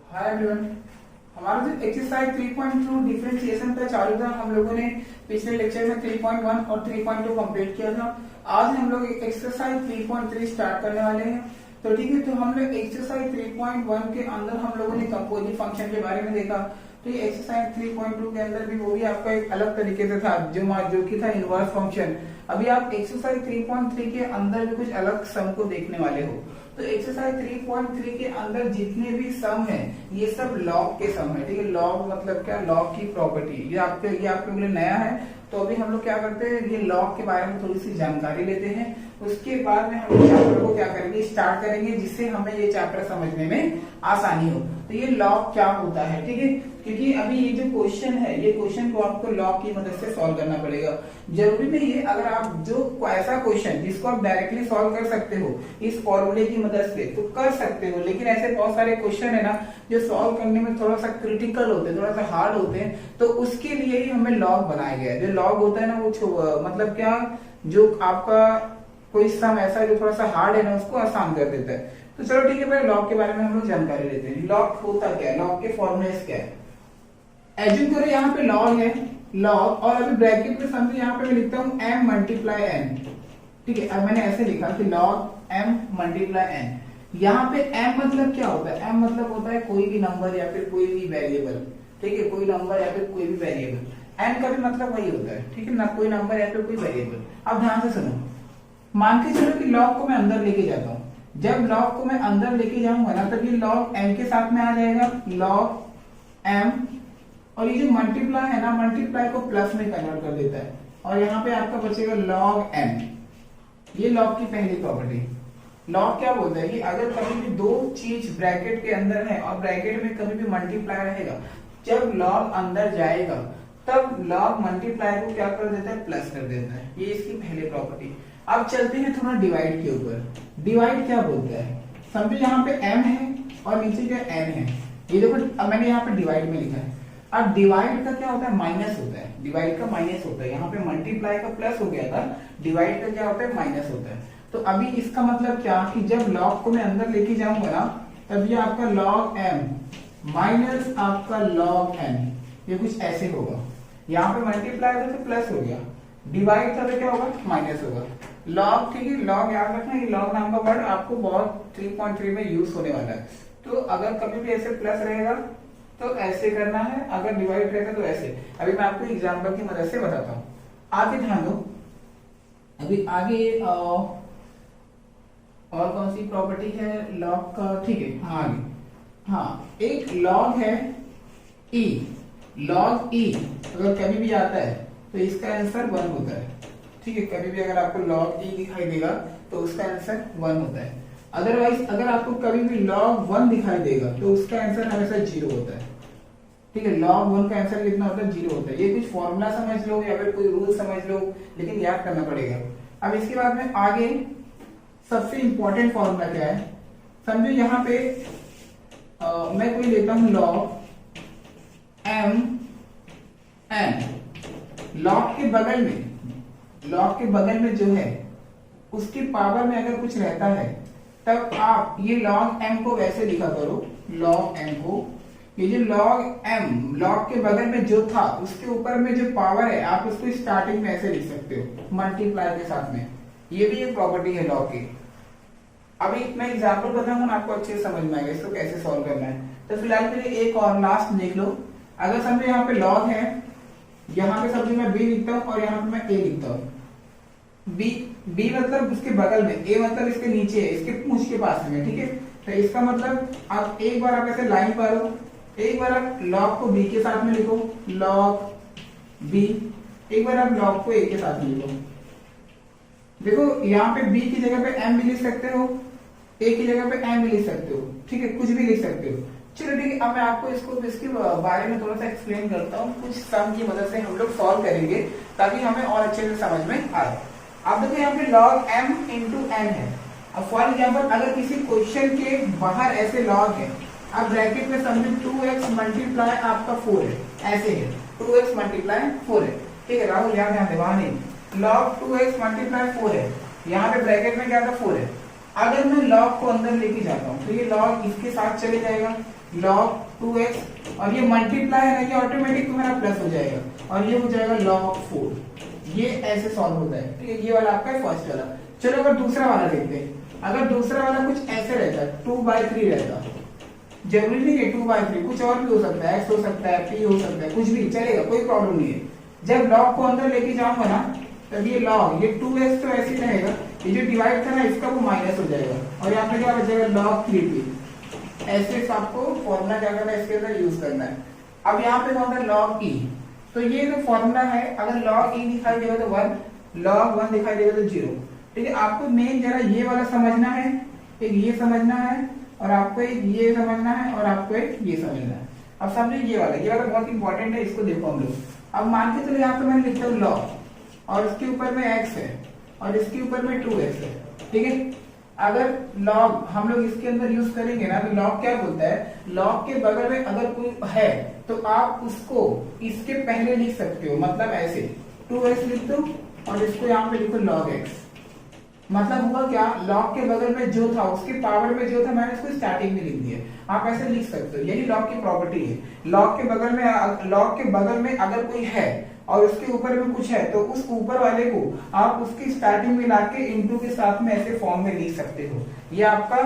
Hi everyone. हमारा जो exercise 3.2 differentiation पे चालू था, हम लोगों ने पिछले लेक्चर में 3.1 और 3.2 कंप्लीट किया था। आज हम लोग एक्सरसाइज 3.3 स्टार्ट करने वाले हैं। तो ठीक है, तो हम लोग एक्सरसाइज 3.1 के अंदर हम लोगों ने कंपोजिट फंक्शन के बारे में देखा। तो ये एक्सरसाइज 3.2 के अंदर भी वो भी आपका एक अलग तरीके से था, जो कि था इनवर्स फंक्शन। अभी आप एक्सरसाइज 3.3 के अंदर भी कुछ अलग सम को देखने वाले हो। तो एक्सरसाइज 3.3 के अंदर जितने भी सम है ये सब लॉग के सम है। ठीक है, लॉग मतलब क्या? लॉग की प्रॉपर्टी। ये आपके लिए नया है। तो अभी हम लोग क्या करते हैं, ये लॉग के बारे में थोड़ी सी जानकारी लेते हैं। उसके बाद में हम लोग चैप्टर को क्या करेंगे, स्टार्ट करेंगे, जिससे हमें ये चैप्टर समझने में आसानी हो। तो ये लॉग क्या होता है, ठीक है, क्योंकि अभी ये जो क्वेश्चन है, ये क्वेश्चन को आपको लॉग की मदद से सॉल्व करना पड़ेगा। जरूरी नहीं है, अगर आप जो ऐसा क्वेश्चन जिसको आप डायरेक्टली सॉल्व कर सकते हो इस फॉर्मूले की मदद से, तो कर सकते हो। लेकिन ऐसे बहुत सारे क्वेश्चन है ना जो सॉल्व करने में थोड़ा सा क्रिटिकल होते हैं, थोड़ा सा हार्ड होते हैं, तो उसके लिए ही हमें लॉग बनाया गया है। जो लॉग होता है ना वो मतलब क्या, जो आपका कोई सम ऐसा जो थोड़ा सा हार्ड है ना उसको आसान कर देता है। तो चलो ठीक है, पहले लॉग के बारे में हम लोग जानकारी लेते हैं। लॉग होता क्या है, लॉग के फॉर्मूले क्या है। एज्यूम करो यहाँ पे लॉग है, लॉग, और अभी ब्रैकेट में समझो यहाँ पे मैं लिखता हूँ m मल्टीप्लाई n। ठीक है, अब मैंने ऐसे लिखा कि log m मल्टीप्लाई n। यहाँ पे m मतलब क्या होता है? m मतलब होता है कोई भी नंबर या फिर कोई भी वेरिएबल। ठीक है, कोई नंबर या फिर कोई भी वेरिएबल। n का भी मतलब वही होता है, ठीक है ना, कोई नंबर या फिर कोई वेरिएबल। अब ध्यान से सुनो, मान के चलो कि लॉग को मैं अंदर लेके जाता हूँ। जब लॉग को मैं अंदर लेके जाऊंगा ना, तब ये लॉग m के साथ में आ जाएगा, log m, और ये जो मल्टीप्लाई है ना, मल्टीप्लाई को प्लस में कन्वर्ट कर देता है, और यहाँ पे आपका बचेगा log m। ये लॉग की पहली प्रॉपर्टी। लॉग क्या बोलता है कि अगर कभी भी दो चीज ब्रैकेट के अंदर है और ब्रैकेट में कभी भी मल्टीप्लाई रहेगा, जब लॉग अंदर जाएगा तब लॉग मल्टीप्लाई को क्या कर देता है, प्लस कर देता है। ये इसकी पहली प्रॉपर्टी। अब चलते हैं थोड़ा डिवाइड के ऊपर। डिवाइड क्या बोलता है, समझो यहाँ पे m है और नीचे क्या n है। ये देखो, अब मैंने यहाँ पे डिवाइड में लिखा है। अब डिवाइड का क्या होता है, माइनस होता है। डिवाइड का माइनस होता है। यहाँ पे मल्टीप्लाई का प्लस हो गया था, डिवाइड का क्या होता है, माइनस होता है। तो अभी इसका मतलब क्या कि जब लॉग को मैं अंदर लेके जाऊंगा ना, तब ये आपका log m माइनस आपका log n, ये कुछ ऐसे होगा। यहाँ पे मल्टीप्लाई था तो प्लस हो गया, डिवाइड था तो क्या होगा, माइनस होगा। लॉग, ठीक है, लॉग याद रखना, ये लॉग नाम का वर्ड आपको बहुत 3.3 में यूज होने वाला है। तो अगर कभी भी ऐसे प्लस रहेगा तो ऐसे करना है, अगर डिवाइड रहेगा तो ऐसे। अभी मैं आपको एग्जांपल की मदद से बताता हूँ। आगे ध्यान दो, अभी आगे और कौन सी प्रॉपर्टी है लॉग का, ठीक है, हाँ आगे, हाँ एक लॉग है e। लॉग e अगर कभी भी आता है तो इसका आंसर 1 होता है। ठीक है, कभी भी अगर आपको log e दिखाई देगा तो उसका आंसर 1 होता है। अदरवाइज अगर आपको कभी भी log 1 दिखाई देगा तो उसका आंसर हमेशा 0 होता है। ठीक है, log 1 का आंसर कितना होता है, 0 होता है। ये कुछ फॉर्मूला समझ लो या फिर कोई रूल समझ लो, लेकिन याद करना पड़ेगा। अब इसके बाद में आगे सबसे इंपॉर्टेंट फॉर्मूला क्या है, समझो यहाँ पे मैं कोई लेता हूँ log m n। लॉग के बगल में जो है उसकी पावर में अगर कुछ रहता है तब आप ये log m को वैसे लिखा करो, log m को। ये जो log m लॉग के बगल में जो था उसके ऊपर में जो पावर है आप उसको स्टार्टिंग में ऐसे लिख सकते हो, मल्टीप्लाई के साथ में। ये भी एक प्रॉपर्टी है लॉग की। अभी मैं एग्जांपल बताऊंगा, आपको अच्छे से समझ में आएगा इसको कैसे सॉल्व करना है। तो फिलहाल के लिए एक और लास्ट देख लो। अगर समझो यहाँ पे log है, यहाँ पे समझो मैं b लिखता हूँ और यहाँ पे मैं a लिखता हूँ। b मतलब उसके बगल में, a मतलब इसके नीचे है, इसके पूंछ के पास में। ठीक है, तो इसका मतलब आप एक बार आप ऐसे लाइन पारो, एक बार आप log को b के साथ में लिखो, log b, एक बार आप log को a के साथ में लिखो। देखो यहाँ पे b की जगह पे m भी लिख सकते हो, a की जगह पे m भी लिख सकते हो। ठीक है, कुछ भी लिख सकते हो। चलो ठीक है, अब मैं आपको इसके बारे में थोड़ा सा एक्सप्लेन करता हूँ। कुछ सम की मदद से हम लोग सॉल्व करेंगे ताकि हमें और अच्छे से समझ में आए। अब देखो यहाँ पे log m इंटू n है। अब फॉर एग्जाम्पल अगर किसी क्वेश्चन के बाहर ऐसे log है, अब ब्रैकेट में समझो 2x मल्टीप्लाई आपका 4 है, ऐसे है 2x मल्टीप्लाई 4 है। ठीक है राहुल, यहाँ ध्यान दे, वहां नहीं, log 2x मल्टीप्लाई 4 है, यहाँ पे ब्रैकेट में क्या था, 4 है। अगर मैं log को अंदर लेके जाता हूँ तो ये log इसके साथ चले जाएगा, log 2x, और ये मल्टीप्लाई है ना, ये ऑटोमेटिक तुम्हारा प्लस हो जाएगा और ये हो जाएगा log 4। ये ऐसे सॉल्व होता है। ठीक है, ये वाला आपका फर्स्ट वाला। चलो अगर दूसरा वाला देखते हैं। अगर दूसरा वाला कुछ ऐसे रहता है, 2/3 रहता, जरूरी नहीं है 2/3, कुछ और भी हो सकता है, x हो सकता है, p हो सकता है, कुछ भी चलेगा, कोई प्रॉब्लम नहीं है। जब log को अंदर लेके जाऊंगा ना, तब ये log, ये 2x तो ऐसे ही रहेगा, ये जो डिवाइड था ना इसका वो माइनस हो जाएगा और यहाँ पे क्या बचेगा log 3p। ऐसे आपको फॉर्मूला क्या करना है, इसके अंदर यूज करना है। अब यहाँ पे कौन था log e, तो ये जो फॉर्मूला है, अगर log e दिखाई देगा तो 1, log 1 दिखाई देगा तो 0। ठीक है, आपको मेन जरा ये वाला समझना है, एक ये समझना है, और आपको एक ये समझना है, और आपको एक ये समझना है। अब समझो ये वाला बहुत इंपॉर्टेंट है, इसको देखो हम लोग। अब मान के चलो यहाँ पे मैंने लिखता हूँ log, और इसके ऊपर में x है और इसके ऊपर में 2x है। ठीक है, अगर log हम लोग इसके अंदर यूज करेंगे ना, तो log क्या बोलता है, log के बगल में अगर कोई है तो आप उसको इसके पहले लिख सकते हो, मतलब ऐसे 2x लिख दो और इसको यहाँ पे लिखो log x। मतलब हुआ क्या, log के बगल में जो था उसके पावर में जो था मैंने इसको स्टार्टिंग में लिख दिया। आप ऐसे लिख सकते हो, यही log की प्रॉपर्टी है। log के बगल में अगर कोई है और उसके ऊपर में कुछ है तो उस ऊपर वाले को आप उसकी स्टार्टिंग में लाके इनटू के साथ में ऐसे फॉर्म में लिख सकते हो। ये आपका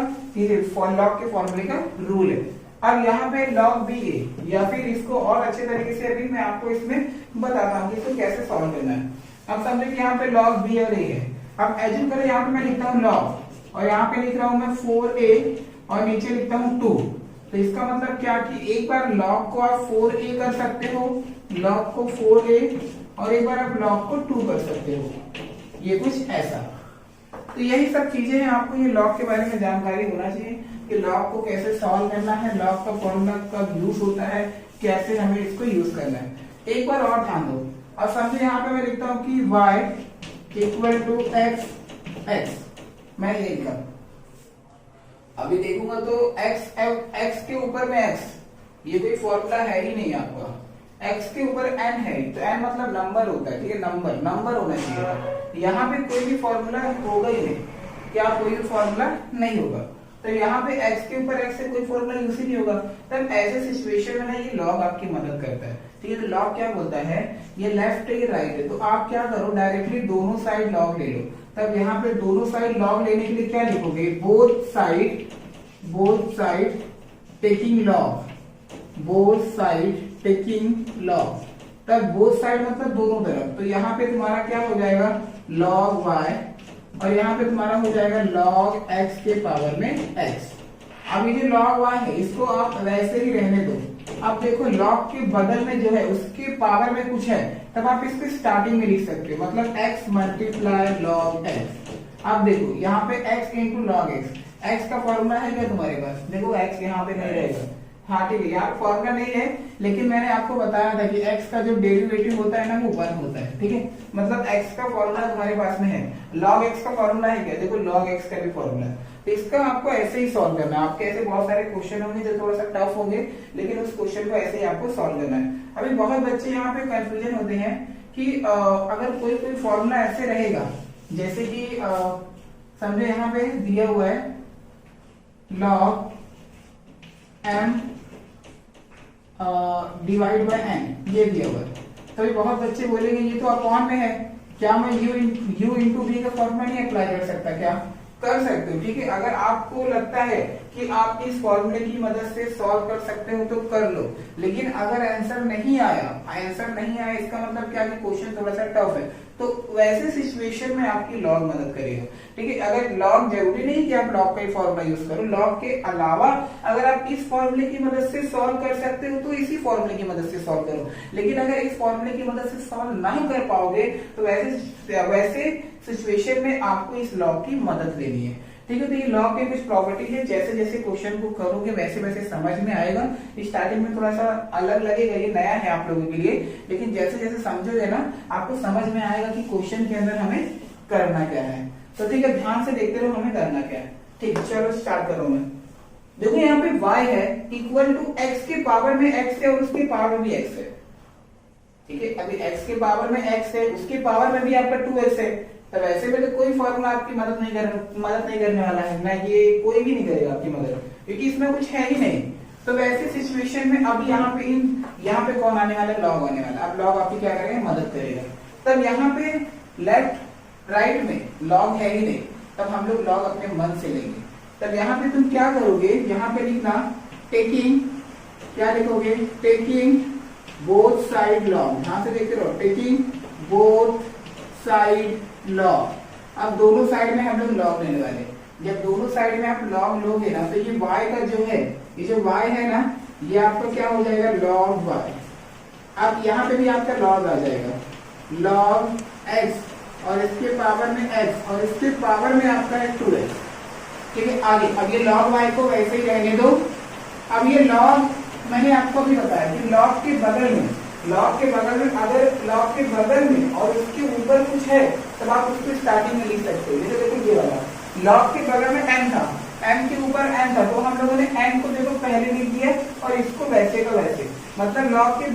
log के फॉर्मूले का रूल है। अब यहाँ पे log ba, या फिर इसको और अच्छे तरीके से अभी मैं आपको इसमें बताता हूँ कि इसको कैसे सॉल्व करना है। अब समझे कि यहाँ पे log b और a है। अब एज्यूम करो यहाँ पे मैं लिखता हूँ log, और यहाँ पे लिख रहा हूँ मैं 4a और नीचे लिखता हूँ 2। तो इसका मतलब क्या कि एक बार log को आप 4a कर सकते हो, log को 4a, और एक बार आप log को 2 कर सकते हो, ये कुछ ऐसा। तो यही सब चीजें हैं, आपको ये log के बारे में जानकारी होना चाहिए कि log को कैसे सॉल्व करना है, log का फॉर्मूला कब यूज होता है, कैसे हमें इसको यूज करना है। एक बार और ध्यान दो। अब समझे यहाँ पे मैं लिखता हूँ कि y इक्वल टू x, मैं ये लिखा, अभी देखूंगा तो x के ऊपर में x, ये कोई फॉर्मूला है ही नहीं आपका। x के ऊपर n है, तो n मतलब नंबर होता है। ठीक है, नंबर होना चाहिए। यहाँ पे कोई भी फॉर्मूला होगा ही नहीं, क्या कोई भी फॉर्मूला नहीं होगा। तो यहाँ पे x के ऊपर x से कोई फॉर्मूला यूज ही नहीं होगा। तब ऐसे सिचुएशन में ना ये log आपकी मदद करता है। ठीक है, तो log क्या बोलता है, ये लेफ्ट है ये राइट है, तो आप क्या करो, डायरेक्टली दोनों साइड log ले लो। तब यहाँ पे दोनों साइड log लेने के लिए क्या लिखोगे, बोथ साइड टेकिंग log, तब बोथ साइड मतलब दोनों तरफ। तो यहाँ पे तुम्हारा क्या हो जाएगा log y, और यहाँ पे तुम्हारा हो जाएगा log x के पावर में x। अब ये जो log y है इसको आप वैसे ही रहने दो। अब देखो log के बगल में जो है उसके पावर में कुछ है, तब आप इसको स्टार्टिंग में लिख सकते हो, मतलब x मल्टीप्लाई log x। अब देखो यहाँ पे x इंटू log x का फॉर्मूला है क्या तुम्हारे पास, देखो x यहाँ पे नहीं रहेगा। हाँ ठीक है, यहाँ फॉर्मूला नहीं है, लेकिन मैंने आपको बताया था कि x का जो डेरिवेटिव होता है ना वो 1 होता है। ठीक है, मतलब x का फॉर्मूला तुम्हारे पास में है। log x का फॉर्मूला है क्या, देखो log x का भी फॉर्मूला है। तो इसका आपको ऐसे ही सॉल्व करना है। आपके ऐसे बहुत सारे क्वेश्चन होंगे जो थोड़ा सा टफ होंगे, लेकिन उस क्वेश्चन को ऐसे ही आपको सॉल्व करना है। अभी बहुत बच्चे यहाँ पे कंफ्यूजन होते हैं कि अगर कोई फॉर्मूला ऐसे रहेगा, जैसे कि समझे यहाँ पे दिया हुआ है log m divide by n, ये दिया हुआ है। तो बहुत बच्चे बोलेंगे ये तो अपॉन में है, क्या मैं u इंटू बी का फॉर्मूला नहीं अप्लाई कर सकता, क्या कर सकते हो। ठीक है, अगर आपको लगता है कि आप इस फॉर्मूले की मदद से सॉल्व कर सकते हो तो कर लो, लेकिन अगर आंसर नहीं आया इसका मतलब क्या कि क्वेश्चन थोड़ा सा टफ है, तो वैसे सिचुएशन में आपकी लॉग मदद करेगा। ठीक है, अगर लॉग जरूरी नहीं कि आप लॉग का ही फॉर्मूला यूज करो, लॉग के अलावा अगर आप इस फॉर्मूले की मदद से सॉल्व कर सकते हो तो इसी फॉर्मूले की मदद से सॉल्व करो। लेकिन अगर इस फॉर्मूले की मदद से सॉल्व नहीं कर पाओगे तो वैसे सिचुएशन में आपको इस लॉग की मदद लेनी है। ठीक है, तो ये लॉग के कुछ प्रॉपर्टी है, जैसे जैसे क्वेश्चन को करोगे वैसे वैसे समझ में आएगा। स्टार्टिंग में थोड़ा सा अलग लगेगा, ये नया है आप लोगों के लिए, लेकिन जैसे जैसे समझोगे ना आपको समझ में आएगा कि क्वेश्चन के अंदर हमें करना क्या है। तो ठीक है, ध्यान से देखते रहो हमें करना क्या है। ठीक है, चलो स्टार्ट करो। मैं देखो यहाँ पे y है इक्वल टू x के पावर में x है और उसके पावर में भी x है। ठीक है, अभी x के पावर में x है, उसके पावर में भी आपका 2x है, तो वैसे में तो कोई फॉर्मूला आपकी मदद नहीं करने वाला है ना, ये कोई भी नहीं करेगा आपकी मदद, क्योंकि इसमें कुछ है ही नहीं। तो वैसे सिचुएशन में अब यहाँ पे कौन आने वाला है, लॉग आने वाला। अब लॉग आपकी क्या करेगा, मदद करेगा। तब यहाँ पे लेफ्ट राइट में लॉग है ही नहीं, तब हम लोग लॉग अपने मन से लेंगे। तब यहाँ पे तुम क्या करोगे, यहाँ पे लिखना टेकिंग, क्या लिखोगे, टेकिंग बोथ साइड लॉग। ध्यान से देखते रहो, टेकिंग बोथ साइड लॉग। अब दोनों साइड में हम लोग लॉग लेने वाले। जब दोनों साइड में आप लॉग लोगे ना, तो ये y का जो है, ये जो y है ना, ये आपका क्या हो जाएगा, log y। अब यहाँ पे भी आपका log आ जाएगा, log x, और इसके पावर में x, और इसके पावर में आपका है 2x। ठीक है, आगे अब ये log y को वैसे ही रहने दो। अब ये log, मैंने आपको भी बताया कि log के बगल में अगर log के बगल में और उसके ऊपर कुछ है, तब आप उसको स्टार्टिंग में लिख सकते हो। जैसे देखो ये वाला log के बगल में n था, m के ऊपर n था, तो हम लोगों ने n को देखो पहले लिख दिया और इसको वैसे का वैसे। मतलब log के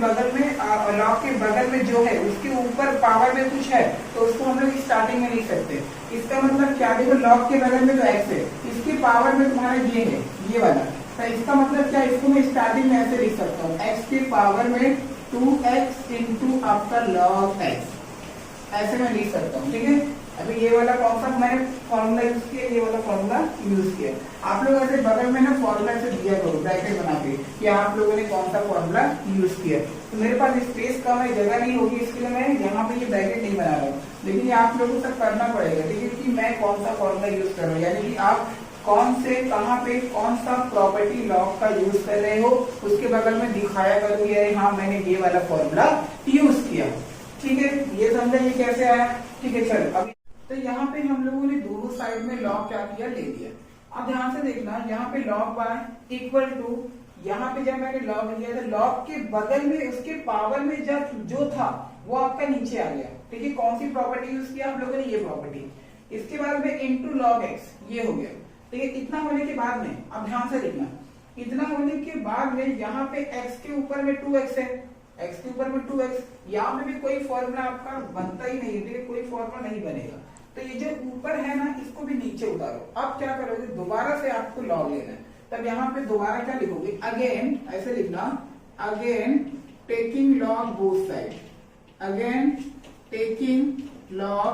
बगल में जो है उसके ऊपर पावर में कुछ है, तो उसको हम लोग स्टार्टिंग में लिख सकते हैं। इसका मतलब क्या, देखो log के बगल में तो x है, इसके पावर में तुम्हारा ये है, ये वाला, तो इसका मतलब क्या, इसको मैं स्टार्टिंग में ऐसे लिख सकता हूँ, x के पावर में 2x इंटू आपका log x, ऐसे मैं लिख सकता हूँ। ठीक है, अभी ये वाला कौन सा मैंने फॉर्मूला यूज किया, ये वाला फॉर्मूला यूज किया। आप लोग ऐसे बगल में ना फॉर्मूला से दिया करो ब्रैकेट बना के कि आप लोगों ने कौन सा फॉर्मूला यूज किया। तो मेरे पास स्पेस कम है, जगह नहीं होगी, इसके लिए मैं यहाँ पे ये ब्रैकेट नहीं बना रहा हूँ, लेकिन ये आप लोगों को करना पड़ेगा। ठीक है, कि मैं कौन सा फॉर्मूला यूज कर रहा हूँ, यानी कि आप कौन से कहाँ पे कौन सा प्रॉपर्टी लॉग का यूज कर रहे हो, उसके बगल में दिखाया करो कि हाँ मैंने ये वाला फॉर्मूला यूज किया। ठीक है, ये समझा ये कैसे आया। ठीक है, चलो अब तो यहाँ पे हम लोगों ने दोनों साइड में लॉग क्या किया, ले लिया। अब ध्यान से देखना, यहाँ पे log y इक्वल टू, यहाँ पे जब मैंने log लिया था, log के बगल में उसके पावर में जब जो था वो आपका नीचे आ गया। ठीक है, कौन सी प्रॉपर्टी यूज किया हम लोगों ने, ये प्रॉपर्टी। इसके बाद में इंटू log x, ये हो गया। ठीक है, इतना होने के बाद में अब ध्यान से देखना, इतना होने के बाद में यहाँ पे x के ऊपर में 2x है, x के ऊपर में 2x, यहाँ में भी कोई फॉर्मूला आपका बनता ही नहीं है। ठीक है, कोई फॉर्मूला नहीं बनेगा, तो ये जो ऊपर है ना, इसको भी नीचे उतारो। अब क्या करोगे, दोबारा से आपको लॉग लेना है। तब यहाँ पे दोबारा क्या लिखोगे, अगेन, ऐसे लिखना, again taking log both side, again taking log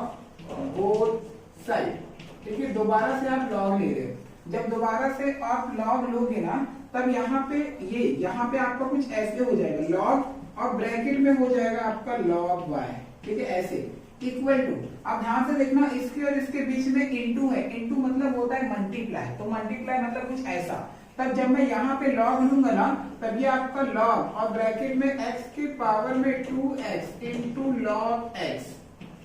both side. ठीक है, दोबारा से आप लॉग ले रहे हो। जब दोबारा से आप लॉग लोगे ना, तब यहाँ पे आपका कुछ ऐसे हो जाएगा, लॉग और ब्रैकेट में हो जाएगा आपका log y। ठीक है, ऐसे इक्वल टू, अब ध्यान से देखना, इसके और इसके बीच में इंटू है, इंटू मतलब होता है मल्टीप्लाई, तो मल्टीप्लाई मतलब कुछ ऐसा। तब जब मैं यहाँ पे लॉग लूंगा ना, तब ये आपका लॉग और ब्रैकेट में x के पावर में 2x इंटू log x,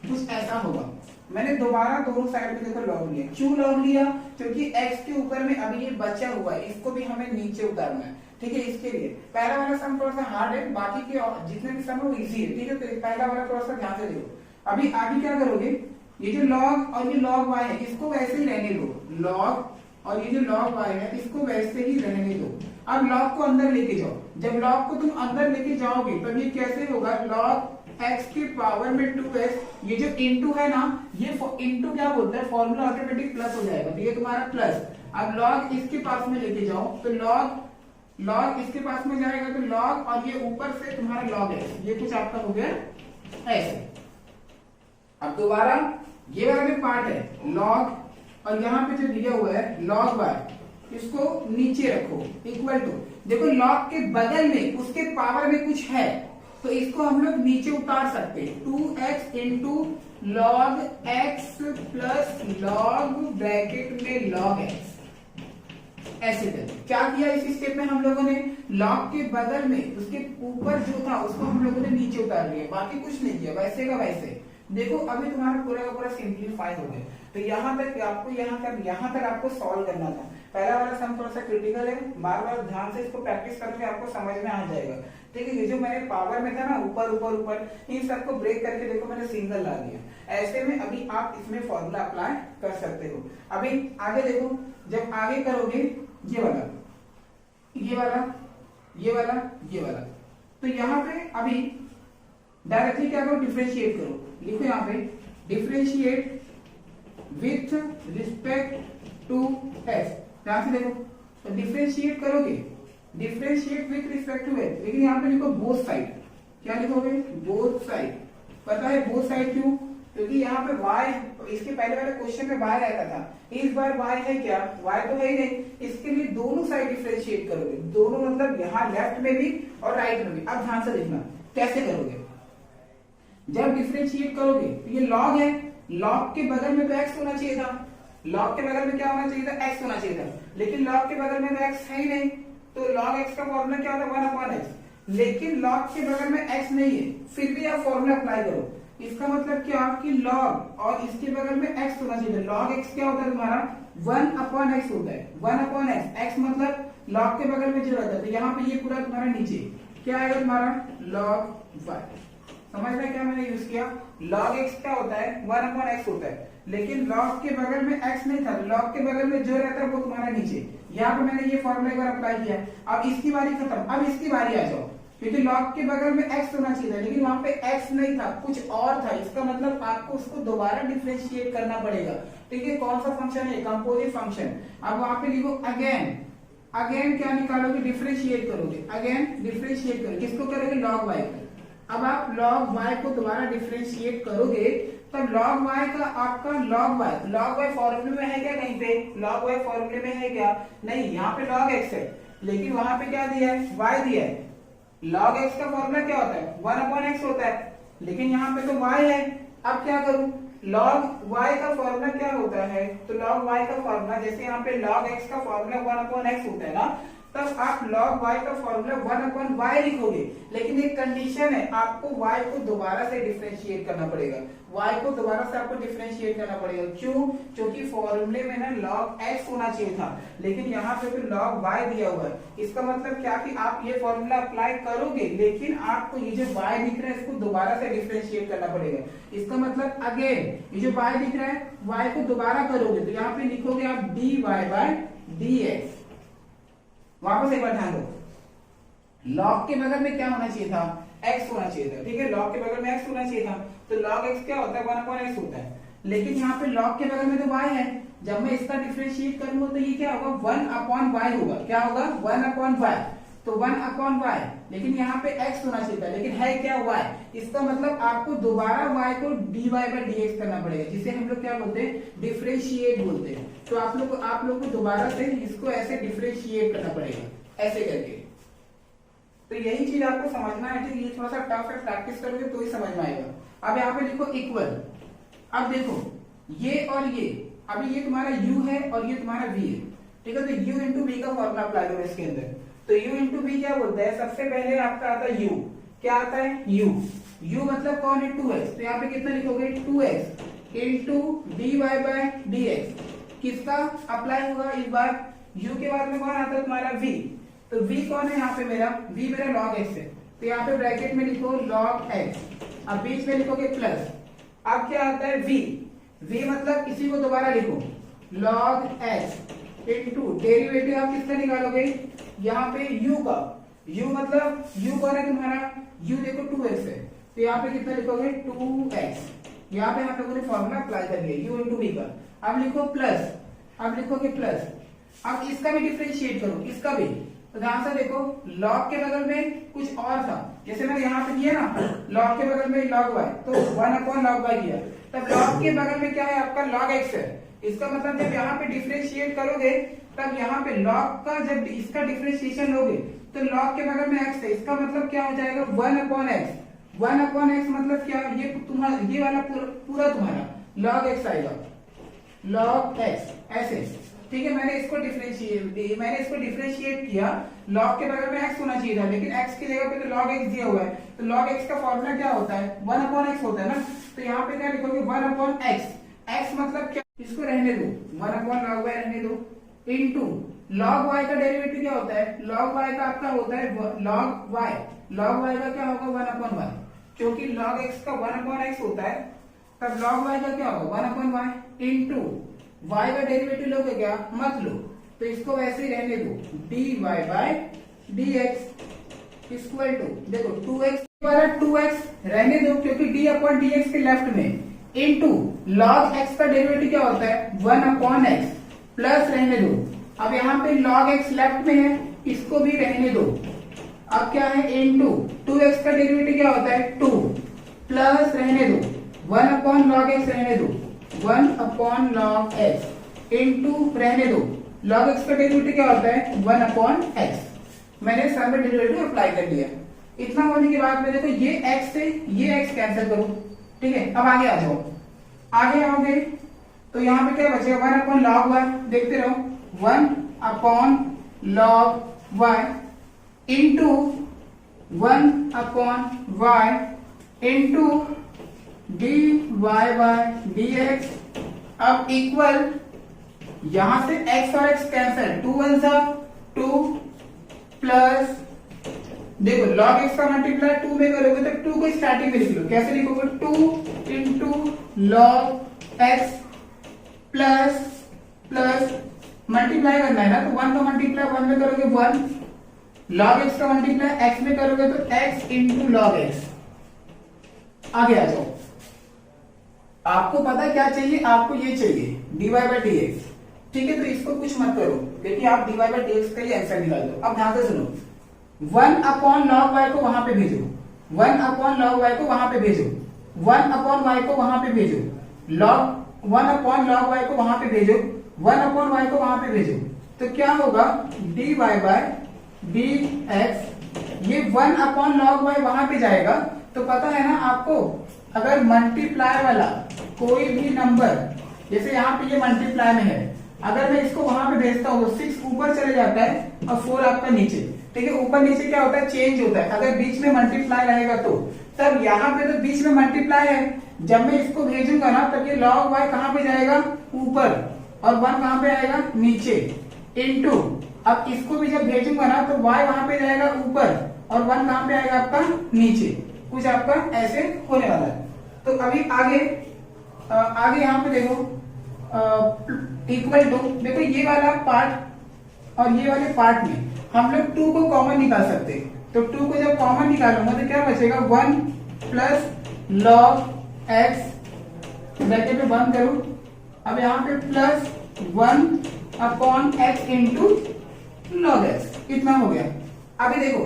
कुछ ऐसा होगा। मैंने दोबारा दोनों साइड में देखो लॉग लिया। क्यों लॉग लिया, क्योंकि x के ऊपर में अभी ये बचा हुआ है, इसको भी हमें नीचे उतारना है। ठीक है, इसके लिए पहला वाला सम थोड़ा सा हार्ड है, बाकी के जितने भी सम है वो इजी है। ठीक है, तो पहला वाला थोड़ा सा ध्यान से देखो। अभी आगे क्या करोगे, ये जो log और ये log y है, इसको वैसे ही रहने दो, log और ये जो log y है, इसको वैसे ही रहने दो। अब log को अंदर लेके जाओ। जब log को तुम अंदर लेके जाओगे, तब ये कैसे होगा, log x की पावर में 2x, ये जो इंटू है ना, ये इंटू क्या बोलता है, फॉर्मूला ऑटोमेटिक प्लस हो जाएगा, तो ये तुम्हारा प्लस। अब log इसके पास में लेके जाओ, तो log इसके पास में जाएगा, तो log और ये ऊपर से तुम्हारा log x, ये कुछ आपका हो गया ऐसे। अब दोबारा ये वाला भी पार्ट है log, और यहाँ पे जो दिया हुआ है log y, इसको नीचे रखो इक्वल टू, देखो log के बगल में उसके पावर में कुछ है, तो इसको हम लोग नीचे उतार सकते हैं, 2x into log x plus log bracket में log x, ऐसे करके। क्या किया इस स्टेप में हम लोगों ने, log के बगल में उसके ऊपर जो था उसको हम लोगों ने नीचे उतार लिया, बाकी कुछ नहीं किया, वैसे का वैसे। देखो अभी तुम्हारा पूरा का पूरा सिंप्लीफाई हो गया। तो यहाँ तक आपको सॉल्व करना था। पहला वाला सम थोड़ा सा क्रिटिकल है, बार बार ध्यान से इसको प्रैक्टिस करोगे आपको समझ में आ जाएगा। ठीक है, ये जो मैंने पावर में था ना, ऊपर ऊपर ऊपर, इन सबको ब्रेक करके देखो मैंने सिंगल ला दिया। ऐसे में अभी आप इसमें फॉर्मूला अप्लाई कर सकते हो। अभी आगे देखो, जब आगे करोगे ये वाला, ये वाला, ये वाला, ये वाला, तो यहाँ पे अभी डायरेक्टली क्या करो, डिफरेंशिएट करो। लिखो यहाँ पे differentiate with respect to x. ध्यान से देखो, तो डिफरेंशिएट करोगे, differentiate with respect to x, लेकिन यहाँ पे लिखो बोथ साइड। क्या लिखोगे? Both side. पता है बोथ साइड क्यों? क्योंकि यहाँ पे y, इसके पहले वाले क्वेश्चन में y रहता था, इस बार y है क्या? y तो है ही नहीं, इसके लिए दोनों साइड डिफरेंशिएट करोगे, दोनों मतलब यहाँ लेफ्ट में भी और राइट में भी। अब ध्यान से देखना कैसे करोगे। जब डिफरेंशिएट करोगे तो ये log है, log के बगल में तो x होना चाहिए था, log के बगल में क्या होना चाहिए था? x होना चाहिए था, लेकिन log के बगल में तो x है ही नहीं, तो log x का फॉर्मूला क्या होता है? 1/x। लेकिन log के बगल में x नहीं है, फिर भी आप फॉर्मूला अप्लाई करो। इसका मतलब क्या कि log और इसके बगल में x होना चाहिए। log x क्या होता है तुम्हारा? 1/x होता है, 1/x। x मतलब log के बगल में जो रहता है, तो यहाँ पे ये पूरा तुम्हारा नीचे क्या आएगा तुम्हारा? log y। समझ रहे क्या मैंने यूज किया? log x क्या होता है? 1/x होता है, लेकिन log के बगल में x नहीं था, log के बगल में जो रहता है वो तुम्हारा नीचे। यहाँ पे मैंने ये फॉर्मूला एक बार अप्लाई किया। अब इसकी बारी खत्म, अब इसकी बारी आ जाओ, क्योंकि log के बगल में x होना चाहिए था, लेकिन वहां पे x नहीं था, कुछ और था। इसका मतलब आपको उसको दोबारा डिफरेंशिएट करना पड़ेगा। ठीक है, कौन सा फंक्शन है? Composite function. अब वहां पे लिखो अगेन। अगेन क्या निकालोगे? डिफरेंशिएट करोगे, अगेन डिफरेंशिएट करोगे। किसको करोगे? log y को। अब आप log y को दोबारा डिफरेंशिएट करोगे, तब log y का आपका log y फॉर्मूले में है क्या? कहीं पे log y फॉर्मूले में है क्या? नहीं, यहाँ पे log x है, लेकिन वहां पे क्या दिया है? y दिया है। log x का फॉर्मूला क्या होता है? 1/x होता है, लेकिन यहाँ पे तो y है। अब क्या करूं? log y का फॉर्मूला क्या होता है? तो log y का फॉर्मूला, जैसे यहाँ पे log x का फॉर्मूला 1/x होता है ना, तब आप log y का फॉर्मूला 1/y लिखोगे। लेकिन एक कंडीशन है, आपको y को दोबारा से डिफरेंशिएट करना पड़ेगा। y को दोबारा से आपको डिफरेंशिएट करना पड़ेगा। क्यों? क्योंकि फॉर्मूले में ना log x होना चाहिए था, लेकिन यहाँ पे तो log y दिया हुआ है। इसका मतलब क्या कि आप ये फॉर्मूला अप्लाई करोगे, लेकिन आपको ये जो y दिख रहा है इसको दोबारा से डिफरेंशिएट करना पड़ेगा। इसका मतलब अगेन ये जो y दिख रहा है, y को दोबारा करोगे, तो यहाँ पे लिखोगे आप dy/dx। वापस एक बार ध्यान दो, log के बगल में क्या होना चाहिए था? x होना चाहिए था। ठीक है, log के बगल में x होना चाहिए था, तो log x क्या होता है? 1/x होता है, लेकिन यहाँ पे log के बगल में तो y है। जब मैं इसका डिफरेंशिएट करूंगा तो ये क्या होगा? 1/y होगा। क्या होगा? 1/y। तो 1/y, लेकिन यहाँ पे x होना चाहिए था, लेकिन है क्या? y। इसका मतलब आपको दोबारा y को dy/dx करना पड़ेगा, जिसे हम लोग क्या बोलते हैं? डिफरेंशिएट बोलते हैं। तो आप लोग को दोबारा से इसको ऐसे डिफरेंशिएट करना पड़ेगा, ऐसे करके। तो यही चीज आपको समझना है। ठीक, ये थोड़ा सा टफ है, प्रैक्टिस करोगे तो ही समझ में आएगा। अब यहाँ पे लिखो इक्वल। अब देखो ये और ये, अभी ये तुम्हारा u है और ये तुम्हारा v है। ठीक है, तो u इंटू v का फॉर्मूला अप्लाई करो इसके अंदर। तो u इंटू v क्या बोलता है? सबसे पहले आपका आता है u। क्या आता है? u मतलब कौन है? 2x। तो यहाँ पे कितना लिखोगे? 2x into dy/dx। किसका अप्लाई होगा इस बार? u के बाद में कौन आता है? तुम्हारा v। तो v कौन है यहाँ पे? मेरा v मेरा log x है, तो यहाँ पे ब्रैकेट में लिखो log x, अब बीच में लिखोगे प्लस। अब क्या आता है? v मतलब इसी को दोबारा लिखो log x इंटू डेरिवेटिव आप किसका निकालोगे? यहाँ पे u का। u मतलब u कौन है तुम्हारा? u देखो 2x है, तो यहाँ पे कितना लिखोगे? 2x। यहाँ पे हम लोगों ने फॉर्मूला अप्लाई कर लिया u इंटू v का। अब लिखो प्लस, अब लिखोगे प्लस। अब इसका भी डिफरेंशिएट करो, इसका भी। तो ध्यान से देखो, log के बगल में कुछ और था, जैसे मैंने यहाँ पे किया ना, log के बगल में log y, तो 1/log y किया। तब log के बगल में क्या है? आपका log x है। इसका मतलब जब यहाँ पे डिफरेंशिएट करोगे, तब यहाँ पे log का जब इसका डिफरेंशिएशन लोगे, तो log के बगल में x है। इसका मतलब क्या हो जाएगा? 1/x। 1/x मतलब क्या? ये तुम्हारा, ये वाला पूरा तुम्हारा log x आएगा, log x ऐसे। ठीक है, मैंने इसको डिफरेंशिएट किया। log के बगल में x होना चाहिए था, लेकिन x की जगह पे तो log x दिया हुआ है, तो log x का फॉर्मूला क्या होता है? 1/x होता है ना। तो यहाँ पे क्या लिखोगे? 1/x। x मतलब क्या? इसको रहने दो, 1/log y रहने दो, इनटू log y का डेरिवेटिव क्या होता है? log y का आपका होता है log y। log y का क्या होगा? 1/y। क्योंकि log x का 1/x होता है, तब log y का क्या होगा? 1/y इनटू y का डेरिवेटिव लोगे क्या? मत लो, तो इसको वैसे ही रहने दो, dy/dx इक्वल टू, देखो 2x 2x रहने दो, क्योंकि d/dx के लेफ्ट में इनटू लॉग एक्स का डेरिवेटिव क्या होता है 1 अपॉन एक्स प्लस रहने दो। अब यहाँ पे लॉग एक्स लेफ्ट में है, इसको भी रहने दो। अब क्या है इनटू 2x का डेरिवेटिव क्या होता है 2 प्लस रहने दो 1 अपॉन लॉग एक्स रहने दो 1 अपॉन लॉग एक्स इनटू रहने दो लॉग एक्स का डेरिवेटिव क्या होता है 1 अपॉन एक्स। मैंने सब में डेरिवेटिव अप्लाई कर दिया। इतना होने के बाद में देखो ये x से ये x कैंसिल करो, ठीक है। अब आगे आ जाओ, आगे आओगे तो यहाँ पे क्या बचेगा 1 अपॉन लॉग y, देखते रहो 1 upon log y into 1 upon y into dy by dx। अब इक्वल यहां से x और x कैंसिल 2 1 सा 2 प्लस देखो log x का मल्टीप्लाई 2 में करोगे तो 2 को स्टार्टिंग में लिख लो। कैसे लिखोगे 2 into log x plus plus multiply करना है ना, तो 1 का मल्टीप्लाई 1 में करोगे 1, log x का मल्टीप्लाई x में करोगे तो x इंटू लॉग x। आगे आ जाओ, आपको पता क्या चाहिए, आपको ये चाहिए dy बाय dx, ठीक है। तो इसको कुछ मत करो, देखिए आप dy बाय dx का ही आंसर निकाल दो। अब ध्यान से सुनो 1 अपॉन लॉग y को वहां पे भेजो, 1 अपॉन लॉग y को वहां पे भेजो, 1 अपॉन y को वहां पे भेजो, लॉग 1 अपॉन लॉग y को वहां पे भेजो, 1 अपॉन y को वहां पे भेजो, तो क्या होगा dy बाय dx। ये 1 अपॉन लॉग y वहां पे जाएगा, तो पता है ना आपको, अगर मल्टीप्लाई वाला कोई भी नंबर, जैसे यहाँ पे ये मल्टीप्लाई में है, अगर मैं इसको वहां पे भेजता हूँ तो 6 ऊपर चले जाता है और 4 आपका नीचे, ठीक है। ऊपर नीचे क्या होता है चेंज होता है, अगर बीच में मल्टीप्लाई रहेगा तो। तब यहाँ पे तो बीच में मल्टीप्लाई है, जब मैं इसको भेजूंगा ना तब ये लॉग y कहाँ पे जाएगा ऊपर और 1 कहाँ पे आएगा नीचे इनटू। अब इसको भी जब भेजूंगा ना तो y वहां पे जाएगा ऊपर और 1 कहाँ पे आएगा आपका नीचे। कुछ आपका ऐसे होने वाला है। तो अभी आगे आगे यहाँ पे देखो इक्वल टू, देखो ये वाला पार्ट और ये वाले पार्ट में हम लोग 2 को कॉमन निकाल सकते हैं। तो 2 को जब कॉमन निकालूंगा तो क्या बचेगा 1 प्लस लॉग x, ब्रैकेट में बंद करूं। अब यहाँ पे plus 1 upon x into log x, इतना हो गया। अभी देखो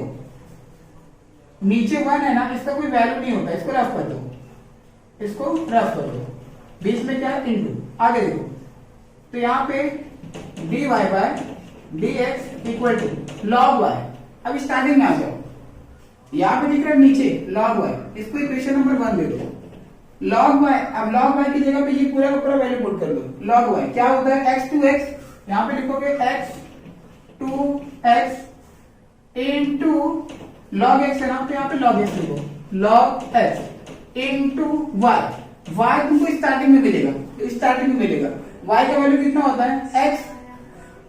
नीचे 1 है ना, इसका कोई वैल्यू नहीं होता, इसको रफ कर दो, इसको रफ कर दो, बीच में क्या है इंटू। आगे देखो तो यहाँ पे dy by dx equal to log y। अब स्टार्टिंग में आ जाओ, यहाँ पे दिख रहा है नीचे log y, इसको इक्वेशन नंबर 1 ले लो log y। अब log y की जगह पे ये पूरा का पूरा वैल्यू पुट कर दो। log y क्या होता है x टू x, यहाँ पे लिखोगे x to x into log x है ना, तो यहाँ पे log x लिखो log x into y। y तुमको स्टार्टिंग में मिलेगा, स्टार्टिंग में मिलेगा y का वैल्यू कितना होता है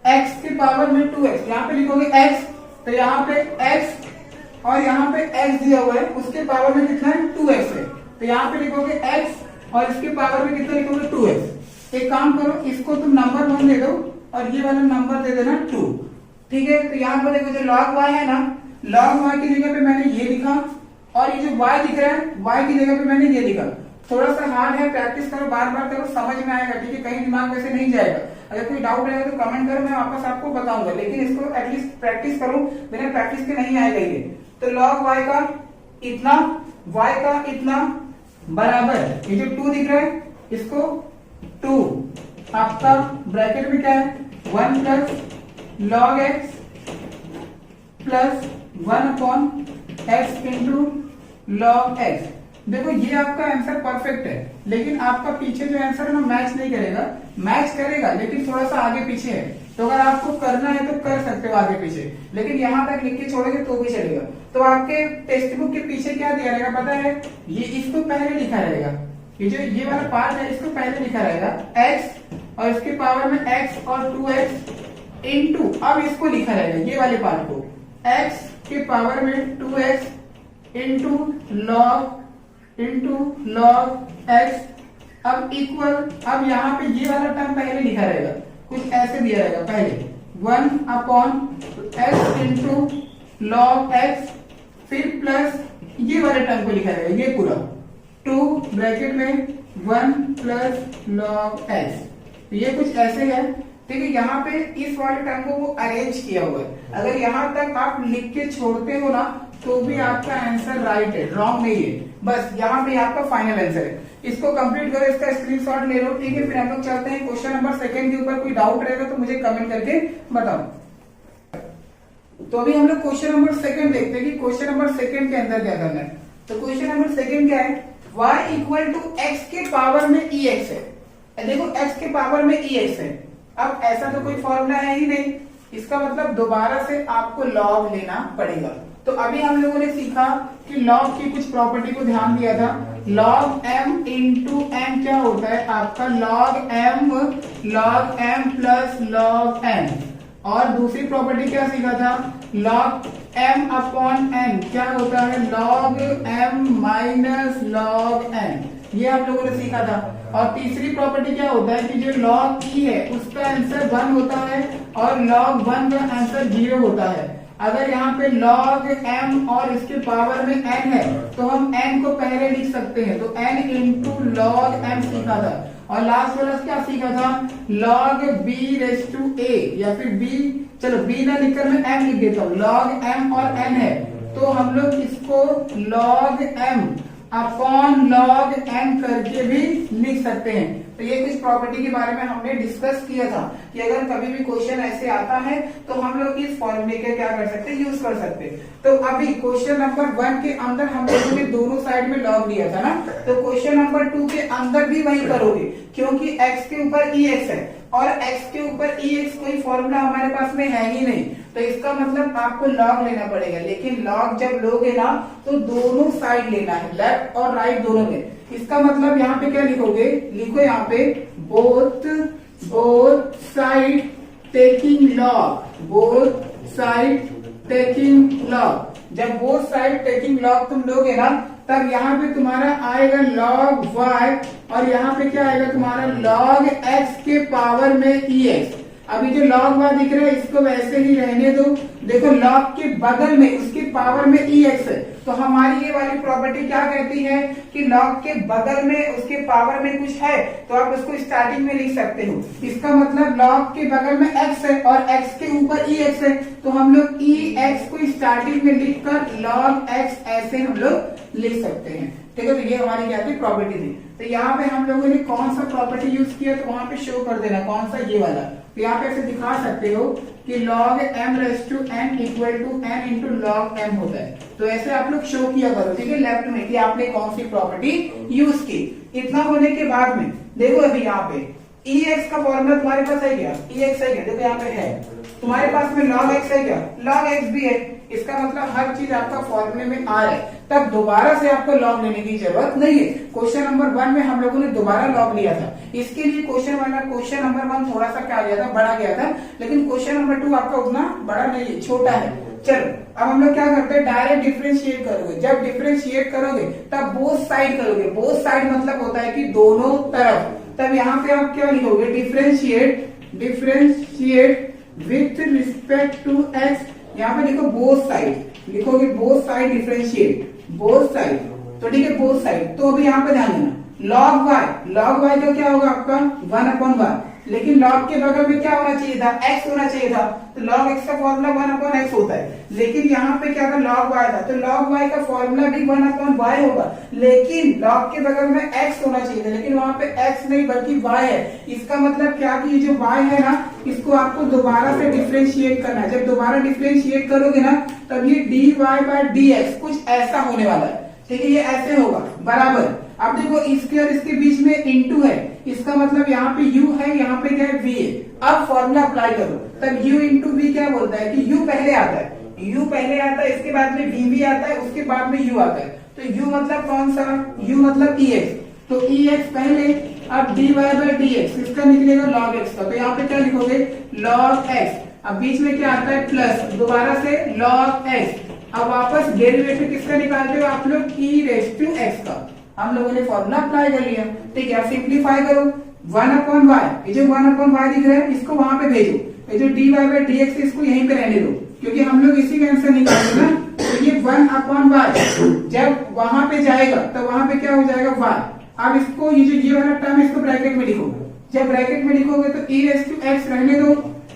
x के पावर में 2x, यहाँ पे लिखोगे x, तो यहाँ पे x और यहाँ पे x दिया हुआ है, उसके पावर में कितना है 2x है, तो यहाँ पे लिखोगे x और इसके पावर में कितना लिखोगे 2x। एक काम करो, इसको तुम नंबर 1 दे दो और ये वाला नंबर दे देना 2, ठीक है। तो यहाँ पर देखो जो log y है ना, log y की जगह पे मैंने ये लिखा और ये जो y दिख रहा है y की जगह पे मैंने ये लिखा। थोड़ा सा हार्ड है, प्रैक्टिस करो, बार बार करो, समझ में आएगा, ठीक है। कहीं दिमाग में से नहीं जाएगा। अगर कोई डाउट रहेगा तो कमेंट करो, मैं वापस आपको बताऊंगा, लेकिन इसको एटलीस्ट प्रैक्टिस करो, बिना प्रैक्टिस के नहीं आएगा ये। तो log y का इतना, y का इतना बराबर ये जो 2 दिख रहा है, इसको 2 आपका ब्रैकेट में क्या है 1 plus log x plus 1 upon x into log x। देखो ये आपका आंसर परफेक्ट है, लेकिन आपका पीछे जो आंसर है ना मैच नहीं करेगा, मैच करेगा लेकिन थोड़ा सा आगे पीछे है। तो अगर आपको करना है तो कर सकते हो आगे पीछे, लेकिन यहाँ तक लिख के छोड़ोगे तो भी चलेगा। तो आपके टेक्स्ट बुक के पीछे क्या दिया रहेगा पता है, ये इसको पहले लिखा रहेगा, ये जो ये वाला पार्ट है इसको पहले लिखा रहेगा x और इसके पावर में x और 2x इंटू, अब इसको लिखा रहेगा ये वाले पार्ट को x के पावर में 2x इंटू लॉग x। अब इक्वल, अब यहाँ पे ये वाला टर्म पहले लिखा रहेगा, कुछ ऐसे दिया रहेगा पहले 1 upon x into log x, फिर प्लस ये वाले टर्म को लिखा रहेगा ये पूरा, 2 ब्रैकेट में 1 प्लस लॉग एक्स। ये कुछ ऐसे है, ठीक है। यहाँ पे इस वाले टर्म को वो अरेंज किया हुआ है। अगर यहाँ तक आप लिख के छोड़ते हो ना तो भी आपका आंसर राइट है, रॉन्ग नहीं है। बस यहाँ पे आपका फाइनल आंसर है। इसको कंप्लीट करो, इसका स्क्रीनशॉट ले लो, ठीक है। फिर हम लोग चलते हैं क्वेश्चन नंबर 2 के ऊपर। कोई डाउट रहेगा तो मुझे कमेंट करके बताओ। तो अभी हम लोग क्वेश्चन नंबर 2 देखते हैं कि क्वेश्चन नंबर 2 के अंदर क्या करना है। तो क्वेश्चन नंबर 2 क्या है, y इक्वल टू एक्स के पावर में ई एक्स है। देखो x के पावर में ई एक्स है। अब ऐसा तो कोई फॉर्मूला है ही नहीं, इसका मतलब दोबारा से आपको लॉग लेना पड़ेगा। तो अभी हम लोगों ने सीखा कि लॉग की कुछ प्रॉपर्टी को ध्यान दिया था। लॉग m इंटू एम क्या होता है आपका, log m plus log n। और दूसरी प्रॉपर्टी क्या सीखा था, लॉग m अपॉन n क्या होता है, log m minus log n। ये आप लोगों ने सीखा था। और तीसरी प्रॉपर्टी क्या होता है कि जो लॉग e है उसका आंसर 1 होता है और लॉग 1 का आंसर 0 होता है। अगर यहाँ पे लॉग m और इसके पावर में n है तो हम n को पहले लिख सकते हैं, तो n इंटू लॉग m सीखा था। और लास्ट वाला क्या सीखा था, log b raise to a, या फिर b, चलो b ना लिखकर मैं m लिख देता हूँ। लॉग m और n है तो हम लोग इसको log m upon log n करके भी लिख सकते हैं। तो ये कुछ प्रॉपर्टी के बारे में हमने डिस्कस किया था कि अगर कभी भी क्वेश्चन ऐसे आता है तो हम लोग इस फॉर्मूले का क्या कर सकते हैं, यूज कर सकते हैं। तो अभी क्वेश्चन नंबर 1 के अंदर हम लोगों ने दोनों साइड में लॉग लिया था ना, तो क्वेश्चन नंबर 2 के अंदर भी वही करोगे, क्योंकि x के ऊपर ex है और x के ऊपर ex कोई फॉर्मूला हमारे पास में है ही नहीं। तो इसका मतलब आपको लॉग लेना पड़ेगा। लेकिन लॉग जब लोगे ना तो दोनों साइड लेना है, लेफ्ट और राइट दोनों में। इसका मतलब यहाँ पे क्या लिखोगे, लिखो यहाँ पे both side taking log, both side taking log. जब बोथ साइड टेकिंग लॉग तुम लोगे ना तब यहाँ पे तुम्हारा आएगा लॉग y और यहाँ पे क्या आएगा तुम्हारा लॉग x के पावर में ex। अभी जो लॉग y दिख रहा है इसको वैसे ही रहने दो। देखो लॉग के बगल में उसके पावर में ex है, तो हमारी ये वाली प्रॉपर्टी क्या कहती है कि लॉग के बगल में उसके पावर में कुछ है तो आप उसको स्टार्टिंग में लिख सकते हो। इसका मतलब लॉग के बगल में x है और x के ऊपर ex है, तो हम लोग ex को स्टार्टिंग में लिखकर log x ऐसे हम लोग लिख सकते हैं। ठीक है, तो ये हमारी क्या थी, प्रॉपर्टी थी। तो यहाँ पे हम लोगों ने कौन सा प्रॉपर्टी यूज किया तो वहां पे शो कर देना कौन सा, ये वाला। तो यहाँ पे ऐसे दिखा सकते हो कि log m raise to n equal to n into log m होता है। तो ऐसे आप लोग शो किया करो, ठीक है, लेफ्ट में कि आपने कौन सी प्रॉपर्टी यूज की। इतना होने के बाद में देखो अभी यहाँ पे ex का फॉर्मूला तुम्हारे पास है क्या, ex है क्या, देखो यहाँ पे है। तुम्हारे पास में log x है क्या, log x भी है। इसका मतलब हर चीज आपका फॉर्मूले में आ रहा है, तब दोबारा से आपको लॉग लेने की जरूरत नहीं है। क्वेश्चन नंबर 1 में हम लोगों ने दोबारा लॉग लिया था, इसके लिए क्वेश्चन नंबर 1 थोड़ा सा क्या गया था, बड़ा गया था। लेकिन क्वेश्चन नंबर 2 आपका उतना बड़ा नहीं है, छोटा है। चलो अब हम लोग क्या करते हैं, डायरेक्ट डिफरेंशिएट करोगे। जब डिफरेंशिएट करोगे तब बोथ साइड करोगे। बोथ साइड मतलब होता है कि दोनों तरफ। तब यहाँ पे आप क्या लिखोगे, differentiate with respect to x। यहाँ पे देखो बोथ साइड लिखोगे, both side differentiate, both side. तो ठीक है, बोथ साइड। तो अभी यहाँ पे ध्यान देना, log y का क्या होगा आपका 1/y। लेकिन log के बगल में क्या होना चाहिए था, x होना चाहिए था। तो log x का फॉर्मूला 1/x होता है। लेकिन यहाँ पे क्या था, log y था, तो log y का फॉर्मूला भी 1/y होगा। लेकिन log के बगल में x होना चाहिए था, लेकिन वहां पे x नहीं बल्कि y है। इसका मतलब क्या कि ये जो y है ना, इसको आपको दोबारा से डिफरेंशिएट करना है। जब दोबारा डिफरेंशिएट करोगे ना तब ये dy/dx कुछ ऐसा होने वाला है। ठीक है, ये ऐसे होगा बराबर। अब देखो इसके और इसके बीच में इंटू है, इसका मतलब यहाँ पे u है, यहाँ पे क्या है, v है। अब फॉर्मूला अप्लाई करो, तब u इंटू v क्या बोलता है कि u पहले आता है, u पहले आता है, इसके बाद में v भी आता है, उसके बाद में u आता है। तो u मतलब कौन सा, u मतलब ex। तो ex पहले, अब dy/dx इसका निकलेगा log x का। तो यहाँ पे क्या लिखोगे, log x। अब बीच में क्या आता है, प्लस, दोबारा से log x। अब वापस डेरिवेटिव किसका निकालते हो आप लोग, e⁻x का। हम लोगों ने फॉर्मूला अप्लाई कर लिया। ठीक है, अब सिंप्लीफाई करो, 1/y। ये जो 1/y दिख रहा है इसको वहां पे भेजो, ये जो dy/dx इसको यहीं पे रहने दो, क्योंकि हम लोग इसी का आंसर निकालेंगे ना। तो ये 1/y, जब वहां पे जाएगा तो वहां पे क्या हो जाएगा y। अब इसको ये वाला टर्म इसको ब्रैकेट में लिखोगे, जब ब्रैकेट में लिखोगे तो e रेस टू एक्स रहने दो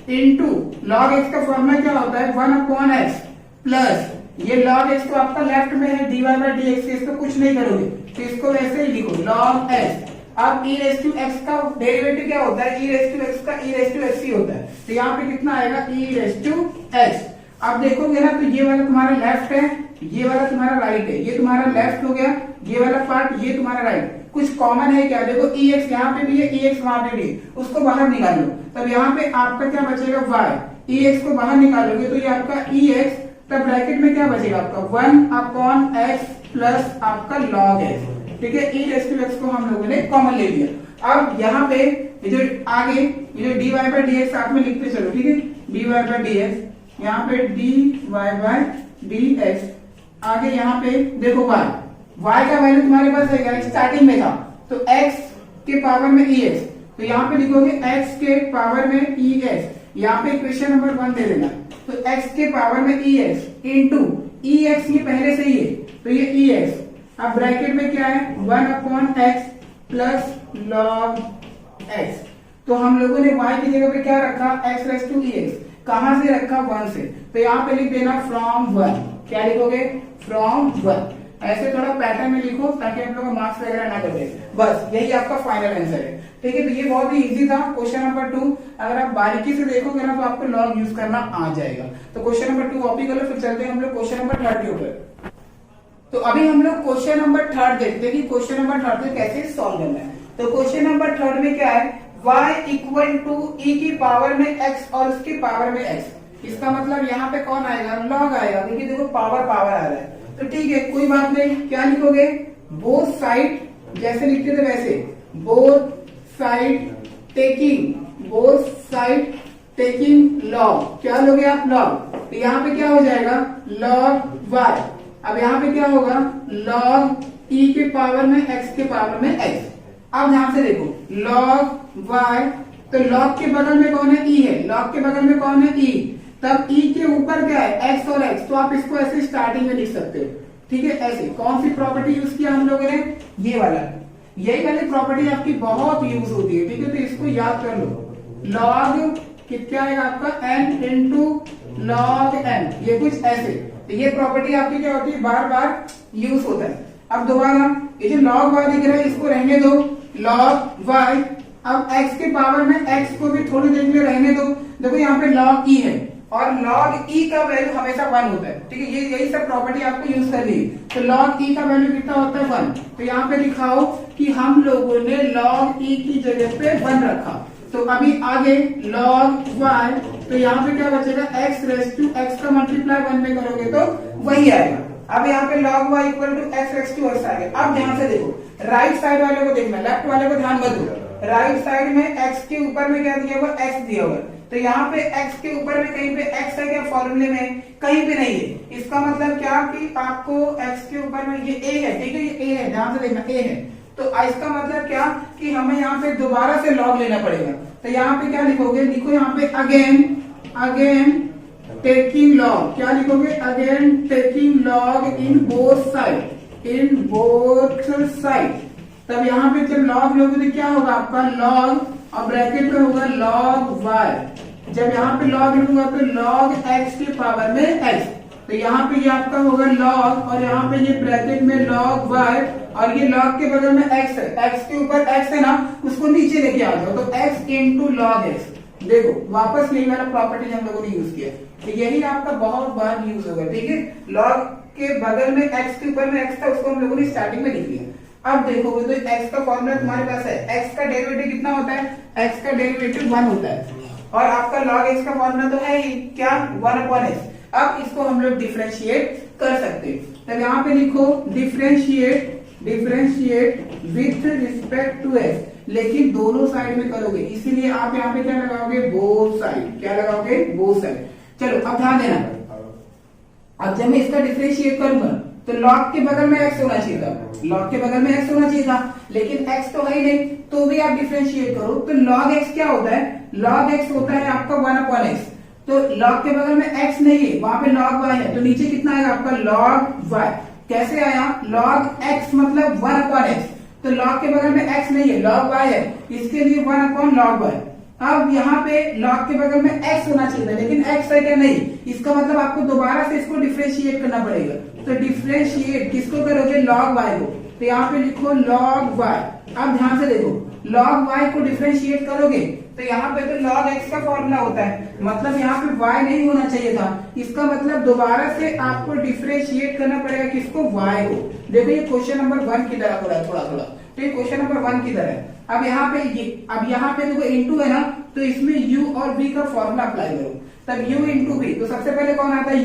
इनटू log x का फॉर्मूला क्या होता है 1 अपॉन x प्लस ये log x तो आपका लेफ्ट में है dy बाय dx, इसको कुछ नहीं करोगे तो इसको वैसे ही लिखो log x। अब e रेस टू x का डेरिवेटिव क्या होता है, e रेस टू x का e रेस टू x ही होता है, तो यहाँ पे कितना आएगा e रेस टू x। अब देखोगे ना तो ये वाला तुम्हारा लेफ्ट है, ये वाला तुम्हारा राइट है, ये तुम्हारा लेफ्ट हो गया, ये वाला पार्ट ये तुम्हारा राइट। कुछ कॉमन है क्या, देखो ex यहाँ पे भी है ex वहां पे भी है, उसको बाहर निकाल लो, तब यहाँ पे आपका क्या बचेगा y। ex को बाहर निकालोगे तो ये आपका ex, तब ब्रैकेट में क्या बचेगा आपका 1 अपॉन x प्लस आपका log x। ठीक है, e रेस टू x को हम लोगों ने कॉमन ले लिया। अब यहाँ पे ये जो आगे ये जो dy बाय dx साथ में लिखते चलो, ठीक है, dy बाय dx, यहाँ पे dy बाय dx, आगे यहाँ पे देखो y का वैल्यू तुम्हारे पास है, स्टार्टिंग में था तो x के पावर में ex, तो यहाँ पे लिखोगे x के पावर में ex, यहाँ पे इक्वेशन नंबर 1 दे देना, तो x के पावर में ex इंटू ex ये पहले से ही है तो ये ex। अब ब्रैकेट में क्या है 1 upon x plus log x, तो हम लोगों ने y की जगह पे क्या रखा x रेस टू ex, कहां से रखा 1 से, तो यहाँ पे लिख देना फ्रॉम 1। क्या लिखोगे फ्रॉम 1, ऐसे थोड़ा पैटर्न में लिखो ताकि आप लोग का मार्क्स वगैरह ना कटे, बस यही आपका फाइनल आंसर है। ठीक है, तो ये बहुत ही इजी था क्वेश्चन नंबर 2, अगर आप बारीकी से देखोगे ना तो आपको लॉग यूज करना आ जाएगा। तो क्वेश्चन नंबर 2 कॉपी करो, फिर चलते हैं हम लोग क्वेश्चन नंबर 3 के ऊपर। तो अभी हम लोग क्वेश्चन नंबर 3 देखते हैं कि क्वेश्चन नंबर 3 को कैसे सॉल्व करना है। तो क्वेश्चन नंबर 3 में क्या है, y इक्वल टू e की पावर में x और उसकी पावर में x, इसका मतलब यहाँ पे कौन आएगा log आएगा, क्योंकि देखो पावर पावर आ रहा है, तो ठीक है कोई बात नहीं। क्या लिखोगे बोथ साइड, जैसे लिखते थे वैसे, बोथ साइड टेकिंग log, क्या लोगे आप log, तो यहाँ पे क्या हो जाएगा log y। अब यहाँ पे क्या होगा log e के पावर में x के पावर में x। अब ध्यान से देखो log y, तो log के बगल में कौन है e है, log के बगल में कौन है e, तब e के ऊपर क्या है x और x, तो आप इसको ऐसे स्टार्टिंग में लिख सकते हो। ठीक है, ऐसे कौन सी प्रॉपर्टी यूज किया हम लोगों ने, ये वाला, यही वाली प्रॉपर्टी आपकी बहुत यूज होती है। ठीक है, तो इसको याद कर लो, log कितना आएगा आपका n इंटू log n, ये कुछ ऐसे, तो ये प्रॉपर्टी आपकी क्या होती है बार बार यूज होता है। अब दोबारा ये जो log y दिख रहा है इसको रहने दो log y, अब x के पावर में x को भी थोड़ी देर के लिए रहने दो, देखो यहाँ पे log e है और log e का वैल्यू हमेशा 1 होता है। ठीक है, ये यही सब प्रॉपर्टी आपको यूज करनी है। तो log e का वैल्यू कितना होता है 1, तो यहाँ पे लिखाओ कि हम लोगों ने log e की जगह पे 1 रखा। तो अभी आगे log y, तो यहाँ पे क्या बचेगा x रेस टू x का मल्टीप्लाई 1 में करोगे तो वही आएगा। अब यहाँ पे log y equal to x raise to x आ गया। अब ध्यान से देखो, राइट साइड वाले को देखना, लेफ्ट वाले को ध्यान मत दो। राइट साइड में x के ऊपर में क्या दिया हुआ x दिया हुआ, तो यहाँ पे x के ऊपर में कहीं पे x है क्या फॉर्मूले में, कहीं पे नहीं है। इसका मतलब क्या कि आपको x के ऊपर में ये a है, ठीक है ये a है, ध्यान से देखना a है, तो इसका मतलब क्या कि हमें यहाँ पे दोबारा से log लेना पड़ेगा। तो यहाँ पे क्या लिखोगे, लिखो यहाँ पे अगेन टेकिंग log, क्या लिखोगे अगेन टेकिंग log इन बोथ साइड। तब यहाँ पे जब log लोगे तो क्या होगा आपका log और ब्रैकेट में होगा log y। जब यहाँ पे log लूंगा तो log x के पावर में x, तो यहाँ पे ये आपका होगा log और यहाँ पे ये ब्रैकेट में log y और ये log के बगल में x है, x के ऊपर x है ना, उसको नीचे लेके आ जाओ तो x इंटू log x। देखो वापस यही वाला प्रॉपर्टी हम लोगों ने यूज किया, तो यही आपका बहुत बार यूज होगा। ठीक है, log के बगल में x के ऊपर में x था, उसको हम लोगों ने स्टार्टिंग में लिख लिया। अब देखोगे तो x का फॉर्मूला तुम्हारे पास है, x का डेरिवेटिव कितना होता है, x का डेरिवेटिव 1 होता है और आपका log x का फॉर्मूला तो है ही क्या 1 अपॉन x। अब इसको हम लोग डिफरेंशिएट कर सकते हैं, तब यहाँ पे लिखो differentiate with respect to x, लेकिन दोनों साइड में करोगे, इसीलिए आप यहाँ पे क्या लगाओगे बोथ साइड, क्या लगाओगे बोथ साइड। चलो अब ध्यान देना, अब जब मैं इसका डिफरेंशिएट करूंगा तो log के बगल में x होना चाहिए था, log के बगल में x होना चाहिए था, लेकिन x तो है ही नहीं, तो भी आप डिफरेंशिएट करो तो log x क्या होता है, log x होता है आपका 1 अपॉन x, तो log के बगल में x नहीं है, वहां पे log y है, तो नीचे कितना आएगा आपका log y। कैसे आया, log x मतलब 1 अपॉन एक्स, तो log के बगल में x नहीं है, log y है, इसके लिए 1 अपॉन log y। अब यहाँ पे log के बगल में x होना चाहिए था, लेकिन x है क्या, नहीं, इसका मतलब आपको दोबारा से इसको डिफरेंशिएट करना पड़ेगा। तो डिफरेंशिएट किसको करोगे, log y को, तो यहाँ पे लिखो log y। अब ध्यान से देखो, log y को डिफरेंशिएट करोगे तो यहाँ पे तो log x का फॉर्मूला होता है, मतलब यहाँ पे y नहीं होना चाहिए था, इसका मतलब दोबारा से आपको डिफरेंशिएट करना पड़ेगा किसको, y को। देखो ये क्वेश्चन नंबर 1 की तरह हो रहा है थोड़ा थोड़ा, तो ये क्वेश्चन नंबर 1 की तरह है। अब यहाँ पे देखो इनटू है ना, तो इसमें u और v का फॉर्मूला अप्लाई करो, तब u इंटू v, तो सबसे पहले कौन आता है,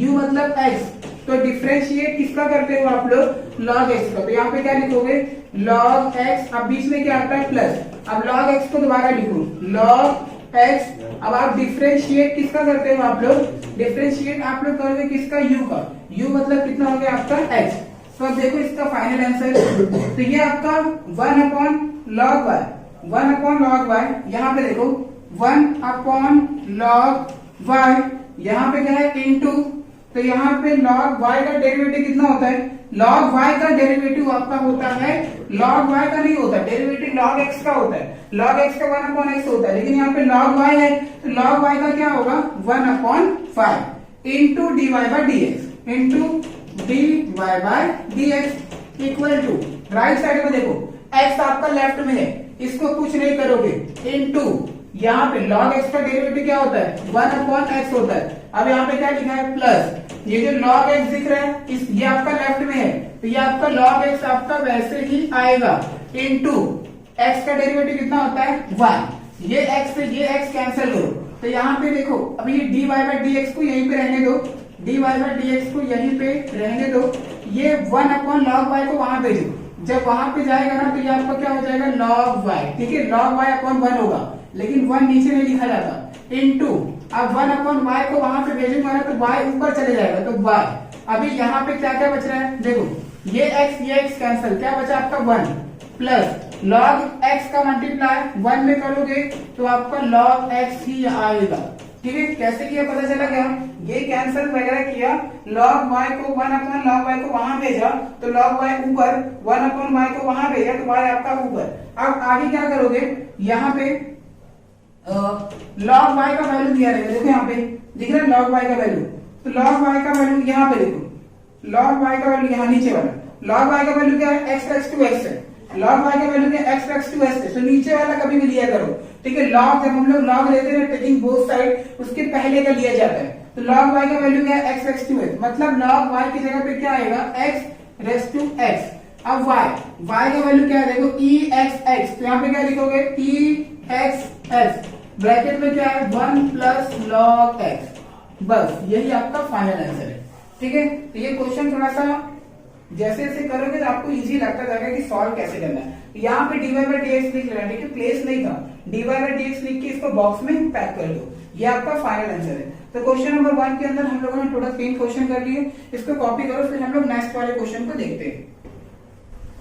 u मतलब x, तो डिफरेंशिएट किसका करते हो आप लोग, log x का, तो यहाँ पे क्या लिखोगे, log x, अब बीच में क्या आता है प्लस, अब log x को दोबारा लिखो log x। अब आप डिफरेंशिएट किसका करते हो आप लोग, डिफरेंशिएट आप लोग करोगे किसका, u का, u मतलब कितना हो गया आपका x। तो अब देखो इसका फाइनल आंसर, तो ये आपका 1 upon log y, 1 upon log y, यहाँ पे देखो 1 अपॉन log y, यहाँ पे क्या है इनटू, तो यहाँ पे log y का डेरिवेटिव कितना होता है, log y का डेरिवेटिव आपका होता है, log y का नहीं होता, डेरिवेटिव log x का होता है, log x का 1 अपॉन x होता है, लेकिन यहाँ पे log y है, तो log y का क्या होगा 1 upon 5 into d y by d x, into d y by d x equal to, right side में देखो x आपका लेफ्ट में है, इसको कुछ नहीं करोगे, इंटू यहाँ पे log x का डेरिवेटिव क्या होता है 1 अपॉन x होता है। अब यहाँ पे क्या लिखा है प्लस, ये जो log x दिख रहा है ये आपका लेफ्ट में है, तो ये आपका log x आपका वैसे ही आएगा, इंटू x का डेरिवेटिव कितना होता है 1, ये x से ये x कैंसिल करो, तो यहाँ पे देखो अभी ये dy बाई डी एक्स को यहीं पे रहने दो, dy बाई डी एक्स को यहीं पे रहने दो, ये 1 अपॉन log y को वहां भेजो, जब वहां पे जाएगा ना तो ये आपका क्या हो जाएगा log y, ठीक है, log y अपॉन 1 होगा, लेकिन 1 नीचे नहीं लिखा जाता, इनटू अब 1 अपॉन y को वहां पे भेजूंगा ना तो y ऊपर चले जाएगा, तो y, अभी यहाँ पे क्या क्या बच रहा है देखो, ये x कैंसिल, क्या बचा आपका 1 प्लस log x का मल्टीप्लाई 1 में करोगे तो आपका log x ही आएगा, ठीक है। कैसे किया पता चला क्या, ये कैंसिल वगैरह किया, log y को 1 अपॉन log y को वहां भेजा तो log y ऊपर, 1 अपॉन y को वहां भेजा तो y आपका ऊपर। अब आगे क्या करोगे, यहाँ पे log y का वैल्यू दिया रहेगा, देखो यहाँ पे दिख रहा है log y का वैल्यू, तो log y का वैल्यू यहाँ पे देखो, log y का वैल्यू यहाँ नीचे वाला, log y का वैल्यू क्या है x x टू x है, log y का वैल्यू क्या x x टू x है, तो नीचे वाला कभी भी लिया करो, ठीक है। log जब हम लोग log लेते हैं टेकिंग बोथ साइड, उसके पहले का लिया जाता है, तो log y का वैल्यू क्या है x x टू x, मतलब log y की जगह पे क्या आएगा x रेस टू x। अब y का वैल्यू क्या है देखो e x x, तो यहाँ पे क्या लिखोगे e x x, ब्रैकेट में क्या है 1 प्लस log x, बस यही आपका फाइनल आंसर है, ठीक है। तो ये क्वेश्चन थोड़ा सा जैसे जैसे करोगे तो आपको इजी लगता जाएगा कि सॉल्व कैसे करना है। यहाँ पे dy बाई डी एक्स लिख लेना, ठीक है, प्लेस नहीं था, dy बाई डी एक्स लिख के इसको बॉक्स में पैक कर दो, ये आपका फाइनल आंसर है। तो क्वेश्चन नंबर 1 के अंदर हम लोगों ने टोटल 3 क्वेश्चन कर लिए, इसको कॉपी करो, फिर हम लोग नेक्स्ट वाले क्वेश्चन को देखते हैं।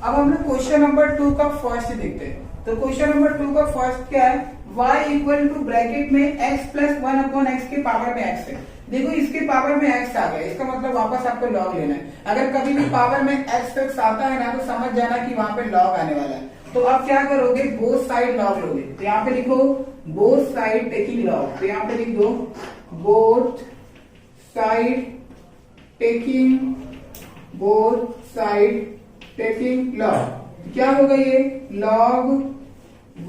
अब हम लोग क्वेश्चन नंबर 2 का फर्स्ट देखते हैं। तो क्वेश्चन नंबर 2 का फर्स्ट क्या है, y इक्वल टू ब्रैकेट में x प्लस 1 अपॉन x के पावर में x है। देखो इसके पावर में x आ गया, इसका मतलब वापस आपको log लेना है। अगर कभी भी पावर में x आता है ना तो समझ जाना कि वहां पे log आने वाला है। तो अब क्या करोगे, बोथ साइड log लोगे, तो यहाँ पे लिखो बोथ साइड टेकिंग log, तो यहाँ पे लिख दो बोथ साइड टेकिंग log। क्या होगा ये log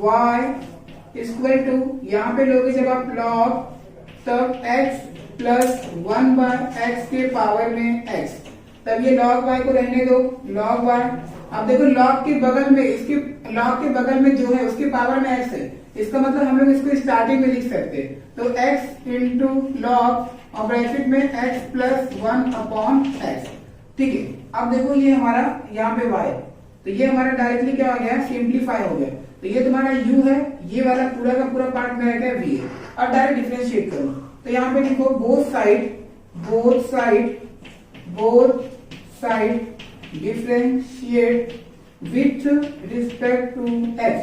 y इक्वल टू, यहाँ पे लोगे जब आप log, तब x प्लस 1 बाय x के पावर में x, तब ये log y को रहने दो log y। अब देखो log के बगल में, इसके log के बगल में जो है उसके पावर में x है, इसका मतलब हम लोग इसको स्टार्टिंग में लिख सकते हैं, तो x इंटू log और ब्रैकेट में x प्लस 1 अपॉन x, ठीक है। अब देखो ये हमारा यहाँ पे y, तो ये हमारा डायरेक्टली क्या हो गया, सिंप्लीफाई हो गया, तो ये तुम्हारा u है, ये वाला पूरा का पूरा पार्ट में रहेगा v है। अब डायरेक्ट डिफरेंशिएट करो, तो यहाँ पे लिखो both side differentiate with respect to x,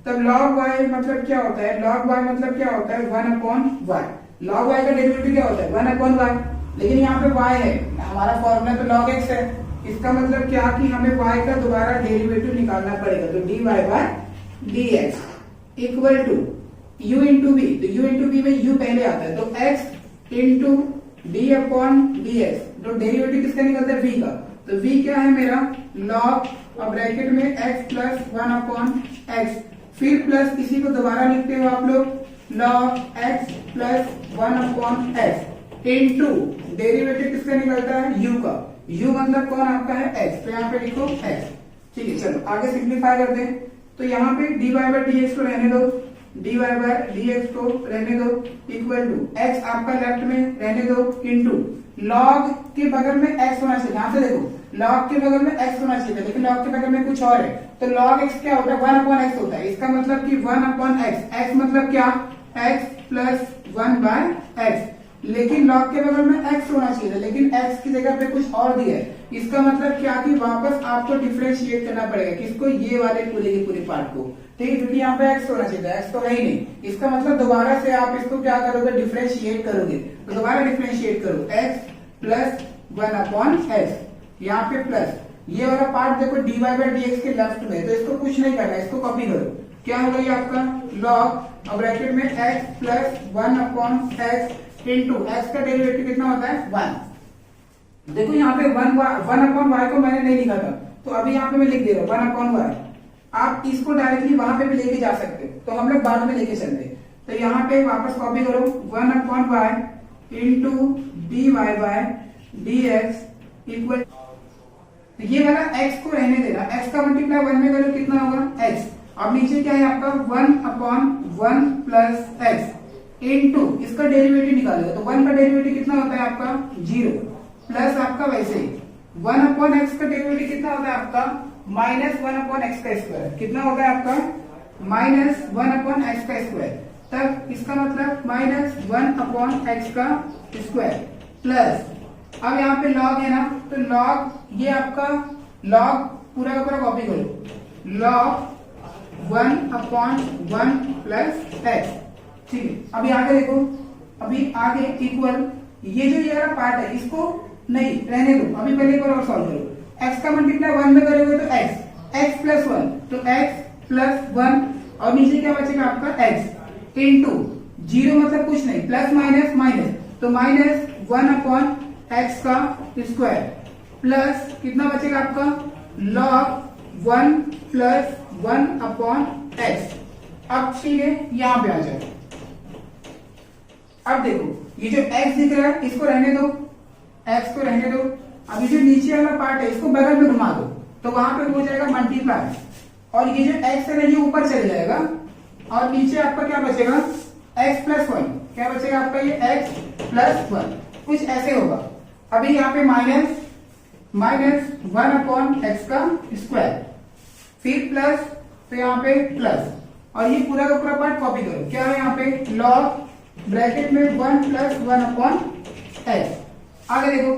तब log y मतलब क्या होता है, log y मतलब क्या होता है 1 अपॉन y, log y का डेरिवेटिव क्या होता है 1 अपॉन y, लेकिन यहाँ पे y है, हमारा फॉर्मूला तो log x है, इसका मतलब क्या कि हमें y का दोबारा डेरिवेटिव निकालना पड़ेगा। तो dy by dx equal to u into v. तो u इंटू वी में u पहले आता है, तो x into d upon dx। तो डेरिवेटिव किसका निकलता है? v का। तो v क्या है मेरा? log और ब्रैकेट में x प्लस 1 अपॉन x, फिर प्लस इसी को दोबारा लिखते हो आप लोग log x plus 1 upon x into derivative किसका निकलता है? u का। u मतलब कौन आपका है? x। तो यहाँ पे लिखो x। ठीक है, चलो आगे सिंप्लीफाई करते हैं। तो यहाँ पे dy बाय dx को रहने दो, dy बाय dx को रहने दो इक्वल टू x आपका लेफ्ट में रहने दो इंटू log के बगल में x होना चाहिए। यहाँ से देखो log के बगल में x होना चाहिए, लेकिन log के बगल में कुछ और है। तो log x क्या होता है? 1 अपॉन x होता है। इसका मतलब कि 1 अपॉन x, x मतलब क्या? x plus 1 by x। लेकिन log के बगल में x होना चाहिए, लेकिन x की जगह पे कुछ और दिया है। इसका मतलब क्या कि वापस आपको डिफरेंशिएट करना पड़ेगा किसको? ये वाले पूरे के पूरे पार्ट को। ठीक है, क्योंकि यहाँ पे x होना चाहिए था, x तो है ही नहीं। इसका मतलब दोबारा से आप इसको क्या करोगे? डिफरेंशिएट करोगे। तो दोबारा डिफरेंशिएट करो, x प्लस 1 अपॉन x, यहाँ पे प्लस ये वाला पार्ट देखो dy बाय dx के लेफ्ट में, तो इसको कुछ नहीं करना, इसको कॉपी करो। क्या होगा ये आपका? log और ब्रैकेट में x plus 1 upon x into x का डेरिवेटिव कितना होता है? 1। देखो यहाँ पे 1 अपॉन y को मैंने नहीं लिखा था, तो अभी यहाँ पे मैं लिख दे रहा हूँ 1 अपॉन y। आप इसको डायरेक्टली वहां पे भी लेके जा सकते हो, तो हम लोग बाद में लेके चलते हैं। तो यहाँ पे वापस कॉपी करो 1 upon y into dy by dx equal. ये वाला x को रहने देना, x का मल्टीप्लाई 1 में करो कितना होगा? x। अब नीचे क्या है आपका? 1 अपॉन 1 प्लस x इंटू इसका डेरिवेटिव निकालेगा। तो 1 का डेरिवेटिव कितना होता है आपका? 0 प्लस आपका वैसे ही 1 अपॉन x का डेरिवेटिव कितना होता है आपका? माइनस 1 अपॉन x का स्क्वायर। कितना होगा आपका? माइनस 1 अपॉन x का स्क्वायर। तब इसका मतलब माइनस 1 अपॉन x का स्क्वायर प्लस, अब यहाँ पे log है ना, तो log ये आपका log पूरा का पूरा कॉपी करो, log 1 अपॉन 1 प्लस x। ठीक है, अभी आगे देखो, अभी आगे इक्वल ये जो ये वाला पार्ट है इसको नहीं रहने दो, अभी पहले एक और सॉल्व करो। x का मल्टीप्लाई 1 में करोगे तो x प्लस 1, तो x प्लस 1 और नीचे क्या बचेगा आपका? x इंटू 0 मतलब कुछ नहीं, प्लस माइनस माइनस, तो माइनस 1 अपॉन x का स्क्वायर प्लस कितना बचेगा आपका? log 1 plus 1 upon x। अब ठीक है, यहां पे आ जाओ। अब देखो ये जो x दिख रहा है इसको रहने दो, x को रहने दो। अब ये जो नीचे वाला पार्ट है इसको बगल में घुमा दो, तो वहां पे हो जाएगा मल्टीप्लाई, और ये जो x है ना ये ऊपर चले जाएगा, और नीचे आपका क्या बचेगा? x plus 1। क्या बचेगा आपका? ये x प्लस 1, कुछ ऐसे होगा। अभी यहाँ पे माइनस 1 अपॉन x का स्क्वायर, फिर प्लस, तो यहाँ पे प्लस, और ये पूरा का पूरा पार्ट कॉपी करो। क्या है यहाँ पे? log ब्रैकेट में 1 प्लस 1 अपॉन x। आगे देखो,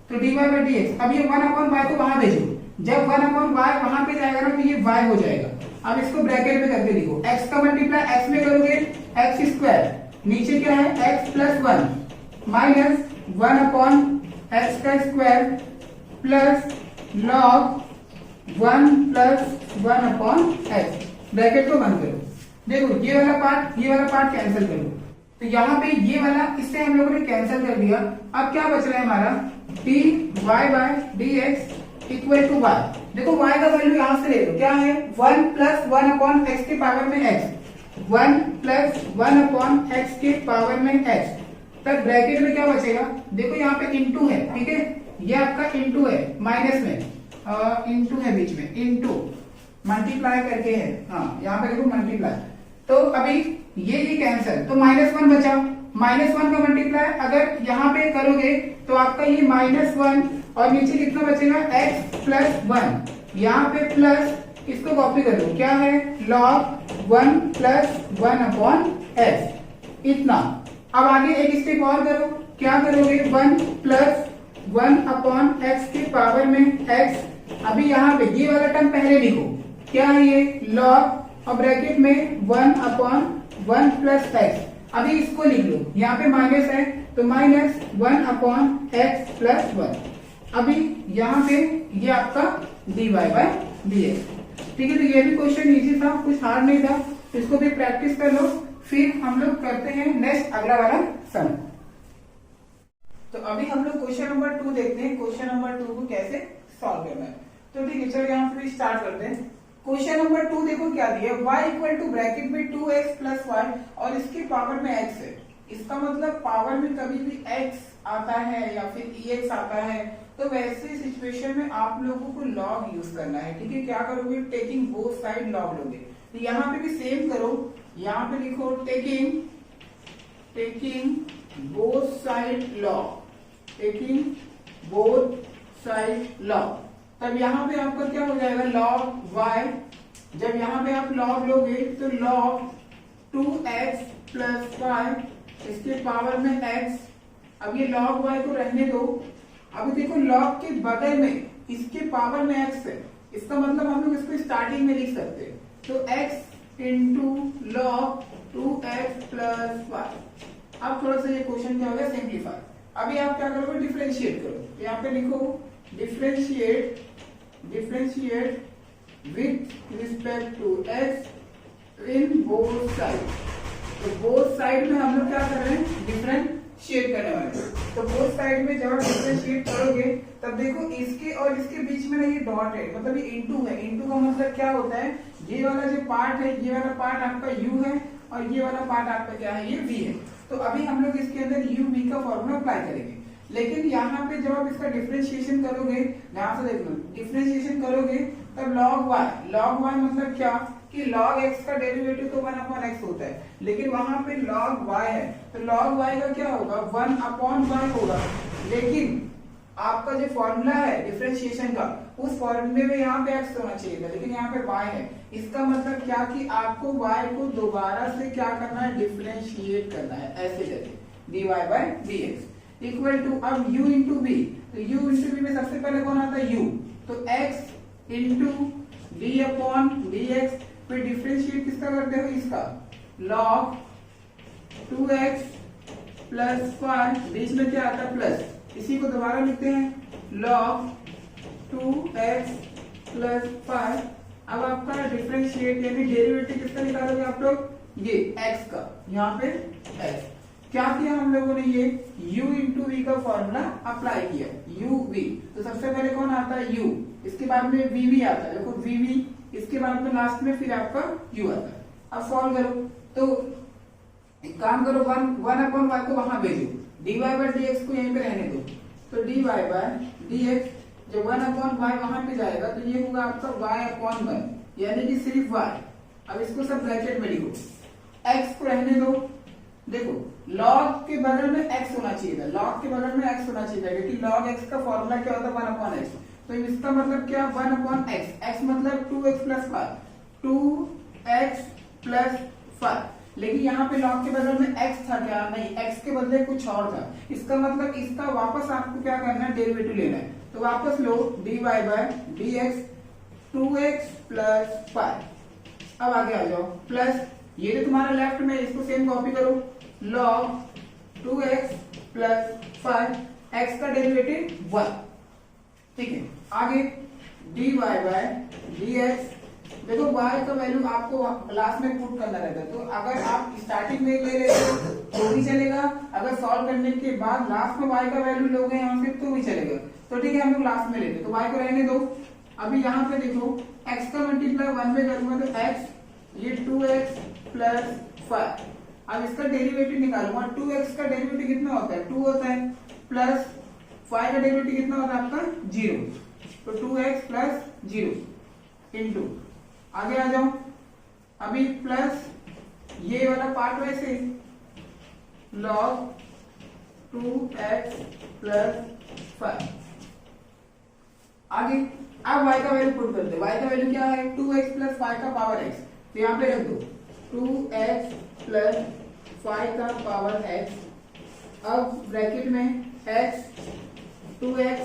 तो dy बाय dx। अब ये 1 अपॉन y को वहां भेजो, जब 1 अपॉन y वहां पे जाएगा ना तो ये y हो जाएगा। अब इसको ब्रैकेट में करके लिखो, x का मल्टीप्लाई x में करोगे x स्क्वायर, नीचे क्या है? x plus 1 minus 1 upon x का square plus log 1 plus 1 upon x। Bracket को बंद करो। देखो ये वाला पार्ट कैंसिल करो, तो यहाँ पे ये वाला इससे हम लोगों ने कैंसिल कर दिया। अब क्या बच रहा है हमारा? dy by dx equal to y। देखो y का वैल्यू यहां से ले लो, क्या है? 1 प्लस 1 अपॉन x के पावर में x, 1 प्लस 1 अपॉन x के पावर में x, तब ब्रैकेट में क्या बचेगा? देखो यहाँ पे इंटू है, ठीक है, ये आपका इंटू है माइनस में, इंटू है बीच में, इंटू मल्टीप्लाई करके है, हाँ यहाँ पे देखो मल्टीप्लाई। तो अभी ये कैंसिल, तो -1 बचा। -1 का मल्टीप्लाई अगर यहाँ पे करोगे तो आपका ये -1 और नीचे कितना बचेगा? x प्लस 1, यहाँ पे प्लस, इसको कॉपी कर लो, क्या है? log 1 प्लस 1 अपॉन x, इतना। अब आगे एक स्टेप और करो, क्या करोगे? 1 प्लस 1 अपॉन x के पावर में x। अभी यहाँ पे ये वाला टर्म पहले लिखो, क्या है ये? log और ब्रैकेट में 1 अपॉन 1 प्लस x। अभी इसको लिख लो, यहाँ पे माइनस है तो -1 अपॉन x प्लस 1। अभी यहाँ पे ये आपका dy बाय dx। ठीक है, तो ये भी क्वेश्चन इजी था, कुछ हार्ड नहीं था, तो इसको भी प्रैक्टिस कर लो। फिर हम लोग करते हैं नेक्स्ट अगला वाला सम। तो अभी हम लोग क्वेश्चन नंबर 2 देखते हैं, क्वेश्चन नंबर 2 को कैसे सॉल्व करना है। तो ठीक है, चलो यहाँ पे स्टार्ट करते हैं। क्वेश्चन नंबर 2 देखो क्या दिया, y इक्वल टू ब्रैकेट में 2x प्लस वाई और इसके पावर में x है। इसका मतलब पावर में कभी भी x आता है या फिर ex आता है, तो वैसे सिचुएशन में आप लोगों को लॉग यूज करना है। ठीक है, क्या करोगे, टेकिंग बोथ साइड लॉग लोगे। तो यहाँ पे भी सेम करो, यहाँ पे लिखो taking both side log, taking both side log. तब यहाँ पे आपका क्या हो जाएगा, लॉग y। जब यहाँ पे आप लॉग लोगे तो लॉग 2x प्लस वाई इसके पावर में x। अब ये लॉग y को रहने दो। अभी देखो लॉग के बगल में इसके पावर में x है, इसका मतलब हम लोग इसको स्टार्टिंग में लिख सकते हैं। तो x into log 2x plus y. अब थोड़ा सा ये क्वेश्चन क्या हो गया, सिंप्लीफाई। अभी आप क्या करोगे, डिफरेंशिएट करो। यहाँ पे लिखो differentiate with respect to x in both side. तो बोथ साइड में हम लोग क्या कर रहे हैं, डिफरेंशिएट करने वाले हैं। तो बोथ साइड में जब आप डिफरेंशिएट करोगे तब देखो इसके और इसके बीच में ना ये डॉट है, मतलब ये इनटू है। इनटू का मतलब क्या होता है, ये वाला जो पार्ट है, ये वाला पार्ट आपका u है और ये वाला पार्ट आपका क्या है, ये v है। तो अभी हम लोग इसके अंदर u v का फॉर्मूला अप्लाई करेंगे। लेकिन यहाँ पे जब आप इसका डिफरेंशिएशन करोगे, ध्यान से देख लो, डिफरेंशिएशन करोगे तब log y मतलब क्या कि log x का डेरिवेटिव तो 1/x होता है, लेकिन वहां पे log y है, तो log y का क्या होगा, 1/y होगा। लेकिन आपका जो फॉर्मूला है डिफरेंशिएशन का, उस फॉर्मूले में यहाँ पे x होना चाहिए था, लेकिन यहाँ पे y है। इसका मतलब क्या कि आपको y को दोबारा से क्या करना है, डिफरेंशिएट करना है, ऐसे करके dy by dx equal to, अब u इंटू v। तो u इंटू v में सबसे पहले कौन आता है, u। तो x into d upon dx। फिर डिफरेंशिएट किसका करते हो, इसका log 2x प्लस 5, बीच में क्या आता है प्लस, इसी को दोबारा लिखते हैं log 2x प्लस 5। अब आपका डिफरेंशिएट यानी डेरिवेटिव किसका निकालोगे आप लोग, ये x का, यहाँ पे x। क्या किया हम लोगों ने, ये u इंटू वी का फॉर्मूला अप्लाई किया, u v। तो सबसे पहले कौन आता है, u, इसके बाद में v v आता है, देखो v v, इसके बाद में लास्ट में फिर आपका u आता है। अब सॉल्व करो, तो एक काम करो, 1/y को वहां भेजो, dy बाय dx को यहीं पे रहने दो। तो dy बाय dx जब 1/y वहां पे जाएगा तो ये होगा आपका y/1, यानी कि सिर्फ y। अब इसको सब ब्रैकेट में लिखो, x को रहने दो। देखो log के बगल में x होना चाहिए था, log के बगल में x होना चाहिए था, क्योंकि log x का फॉर्मूला क्या होता है, 1/x। तो इसका मतलब क्या, 1/x, x मतलब 2x प्लस 5, 2x प्लस 5। लेकिन यहाँ पे log के बगल में x था क्या, नहीं, x के बदले कुछ और था। इसका मतलब इसका वापस आपको क्या करना है, डेरिवेटिव लेना है। तो वापस लो dy by dx 2x plus 5। अब आगे आ जाओ, प्लस ये जो तुम्हारा लेफ्ट में, इसको सेम कॉपी करो, log 2x प्लस 5, x का डेरिवेटिव 1। ठीक है, आगे dy बाय dx। देखो y का वैल्यू आपको लास्ट में पुट करना रहता है, तो अगर आप स्टार्टिंग में ले रहे हो तो भी चलेगा, अगर सॉल्व करने के बाद लास्ट में y का वैल्यू लोगे यहाँ से तो भी चलेगा। तो ठीक है, हम लोग लास्ट में लेते, तो y को रहने दो। अभी यहाँ पे देखो x का मल्टीप्लाई 1 में करूंगा तो x, ये 2x प्लस 5। अब इसका डेरिवेटिव निकालूंगा, 2x का डेरिवेटिव कितना होता है, 2 होता है, प्लस 5 का डेरिवेटिव कितना होता है आपका, 0। तो 2x प्लस 0 इंटू, आगे आ जाओ, अभी प्लस ये वाला पार्ट वैसे log 2x प्लस 5। आगे अब y का वैल्यू पुट करते हैं, y का वैल्यू क्या है, 2x प्लस 5 का पावर x। तो यहाँ पे रख दो 2x प्लस 5 का पावर x। अब ब्रैकेट में x 2x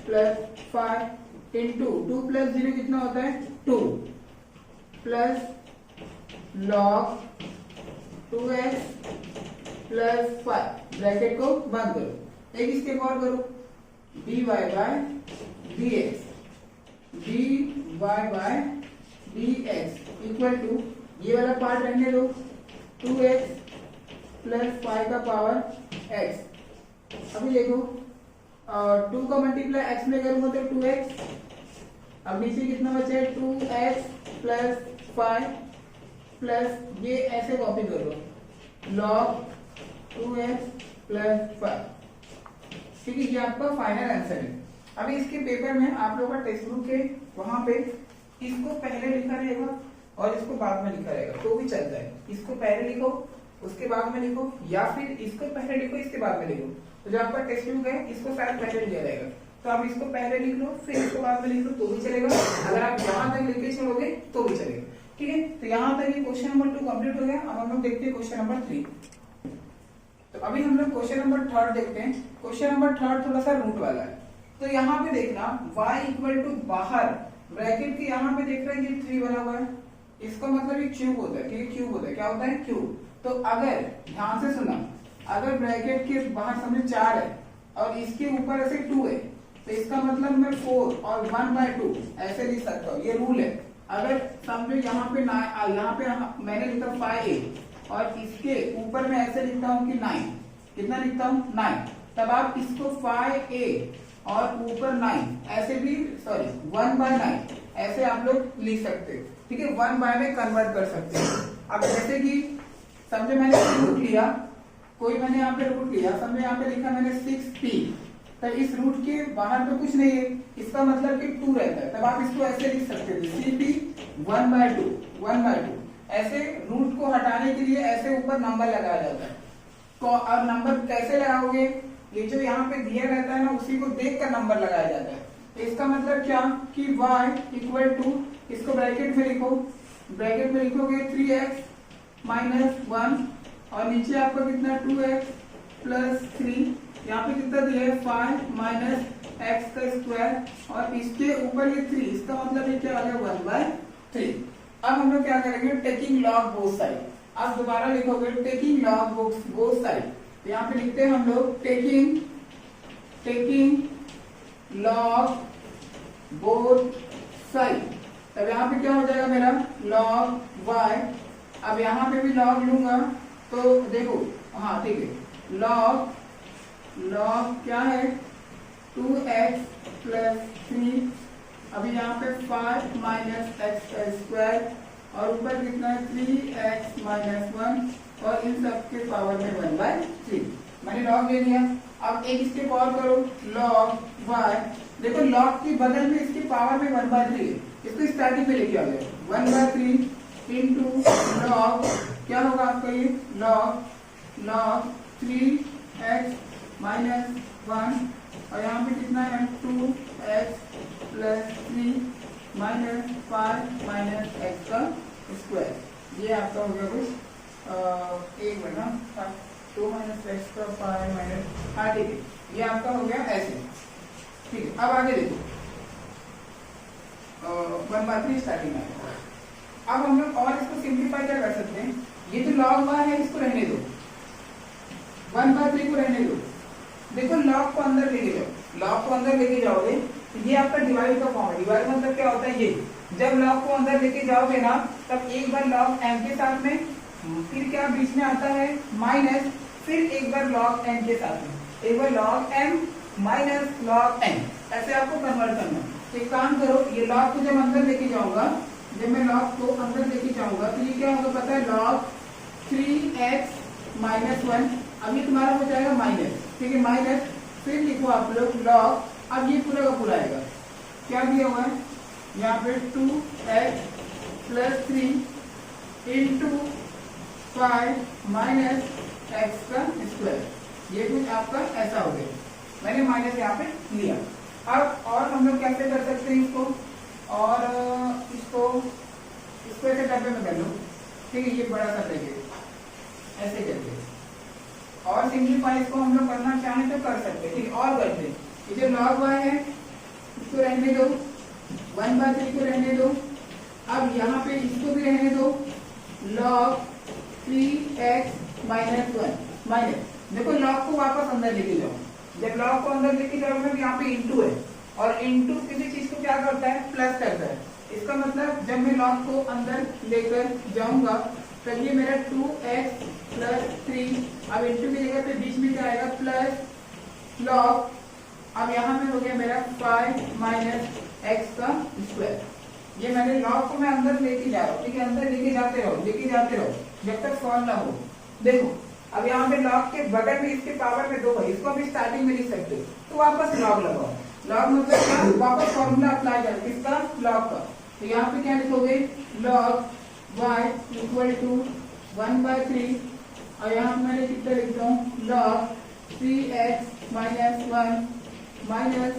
plus 5 into 2 plus 0 कितना होता है, 2 plus log 2x plus 5, bracket को बंद करो। एक स्टेप और करो, dy by dx, dy by dx equal to, ये वाला पार्ट रहने दो, 2x प्लस 5 का पावर x। अभी देखो 2 का मल्टीप्लाई x में करूंगा तो 2x, अब नीचे कितना बचे 2x प्लस 5 प्लस ये ऐसे कॉपी करो log 2x प्लस 5। ठीक है, ये आपका फाइनल आंसर है। अभी इसके पेपर में आप लोगों का टेक्स्ट बुक है, वहां पे इसको पहले लिखा रहेगा और इसको बाद में लिखा रहेगा तो भी चलता है। इसको पहले लिखो उसके बाद में लिखो, या फिर इसको पहले लिखो इसके बाद में लिखो। तो जो आपका टेक्स्ट बुक है इसको शायद पहले लिया जाएगा, तो आप इसको पहले लिख लो फिर इसको बाद में लिख लो तो भी चलेगा। अगर आप यहाँ तक लिख के चलोगे तो भी चलेगा। ठीक है, तो यहाँ तक ये क्वेश्चन नंबर 2 कंप्लीट हो गया। अब हम लोग देखते हैं क्वेश्चन नंबर 3। तो अभी हम लोग क्वेश्चन नंबर 3 देखते हैं। क्वेश्चन नंबर 3 थोड़ा सा रूट वाला है। तो यहाँ पे देखना y इक्वल टू बाहर ब्रैकेट के यहाँ पे देख रहे हैं ये 3 बना हुआ है, इसका मतलब ये क्यूब होता है। ठीक है, क्यूब होता है। क्या होता है? क्यूब। तो अगर ध्यान से सुना, अगर ब्रैकेट के बाहर समझे 4 है और इसके ऊपर ऐसे 2 है तो इसका मतलब मैं 4 और 1/2 ऐसे लिख सकता हूँ। ये रूल है। अगर समझो यहाँ पे मैंने लिखा 5a और इसके ऊपर मैं ऐसे लिखता हूँ कि 9, कितना लिखता हूँ 9, तब आप इसको 5a और ऊपर 9 ऐसे भी 1/9 ऐसे आप लोग लिख सकते हो। ठीक है, 1/9 में कन्वर्ट कर सकते हो। अब जैसे कि समझो मैंने रूट लिया, कोई मैंने यहाँ पे रूट लिया, समझो यहाँ पे लिखा मैंने 6p, तो इस रूट के बाहर तो कुछ नहीं है, इसका मतलब कि 2 रहता है, तब आप इसको ऐसे लिख सकते थे cp 1/2 ऐसे रूट को हटाने के लिए ऐसे ऊपर नंबर लगाया जाता है। तो अब नंबर कैसे लगाओगे? ये जो यहाँ पे दिया रहता है ना उसी को देख कर नंबर लगाया जाता है। तो इसका मतलब क्या कि y इक्वल टू, इसको ब्रैकेट में लिखो, ब्रैकेट में लिखोगे 3x माइनस 1 और नीचे आपका कितना 2x प्लस 3, यहाँ पे कितना दिया है 5 माइनस x का स्क्वायर और इसके ऊपर ये 3, इसका मतलब ये क्या आ गया 1/3। अब हम लोग क्या करेंगे? Taking log both side. अब दोबारा लिखोगे टेकिंग लॉग बोथ साइड, तो यहाँ पे लिखते हैं हम लोग टेकिंग लॉग बोथ साइड। तब यहाँ पे क्या हो जाएगा मेरा लॉग y। अब यहाँ पे भी लॉग लूंगा तो देखो, हाँ ठीक है, लॉग क्या है 2x प्लस 3, अभी यहाँ पे 5 माइनस x का स्क्वायर और ऊपर कितना है 3x माइनस 1 और इन सब के पावर में 1/3। मैंने लॉग ले लिया। अब एक इसके पावर करो लॉग y, देखो लॉग की बदल में इसकी पावर में 1/3 है, इसको स्टार्टिंग में लेके आ गया 1/3 इंटू लॉग, क्या होगा आपका ये लॉग 3x माइनस 1 और यहाँ पे कितना है 2x plus 3 minus 5 minus x का स्क्वायर। ये आपका हो गया कुछ एक बना 2 माइनस x का 5 माइनस, हाँ ठीक है, ये आपका हो गया ऐसे। ठीक है, अब आगे देखो 1/3 स्टार्टिंग में। अब हम लोग और इसको सिंप्लीफाई क्या कर सकते हैं? ये जो log y है इसको रहने दो, 1/3 को रहने दो। देखो log को अंदर लेके जाओ, log को अंदर लेके जाओगे तो ये आपका डिवाइड का फॉर्म है। डिवाइड मतलब क्या होता है? ये जब log को अंदर लेके जाओगे ना तब एक बार log m के साथ में, फिर क्या बीच में आता है माइनस, फिर एक बार log n के साथ में, एक बार log m minus log n, ऐसे आपको कन्वर्ट करना। एक काम करो, ये log को जब अंदर लेके जाऊंगा, जब मैं log को अंदर लेके जाऊंगा तो ये क्या होगा पता है? log 3x माइनस 1, अब ये तुम्हारा हो जाएगा माइनस, ठीक है, माइनस, फिर लिखो आप लोग log, अब ये पूरा का पूरा आएगा, क्या दिया हुआ है यहाँ पे 2x plus 3 into 5 minus x का स्क्वायर। ये कुछ आपका ऐसा हो गया, मैंने माइनस यहाँ पे लिया। अब और हम लोग कैसे कर सकते हैं इसको, और इसको ऐसे डब्बे में कर लो, ठीक है, ये बड़ा कर देंगे ऐसे करके, और सिंप्लीफाई इसको हम लोग करना चाहें तो कर सकते हैं। ठीक, और करते हैं, ये जो log y है इसको रहने दो, 1/3 को रहने दो। अब यहाँ पे इसको भी रहने दो, log 3x माइनस 1 माइनस, देखो log को वापस अंदर लेके जाओ, जब लॉग को अंदर लेके जाओगे तो यहाँ पे इंटू है, और इंटू किसी चीज को क्या करता है, प्लस करता है। इसका मतलब जब मैं लॉग को अंदर लेकर जाऊंगा तो ये मेरा 2x प्लस 3, अब इंटू की जगह पे बीच में क्या आएगा, प्लस लॉग, अब यहाँ पे हो गया मेरा 5 माइनस एक्स का स्क्वायर। ये मैंने लॉग को मैं अंदर लेके जा रहा हूँ, ठीक है, अंदर लेके जाते रहो जब तक सॉल्व ना हो। देखो अब यहाँ पे लॉग के बगल में इसके पावर में 2 है, इसको भी स्टार्टिंग में लिख सकते हो, तो वापस लॉग लगाओ। लॉग मतलब क्या, वापस फॉर्मूला अप्लाई कर, किसका, लॉग का। तो यहाँ पे क्या लिखोगे, लॉग y इक्वल टू 1/3, और यहाँ पे मैंने कितना लिखता हूँ, log 3x minus 1 minus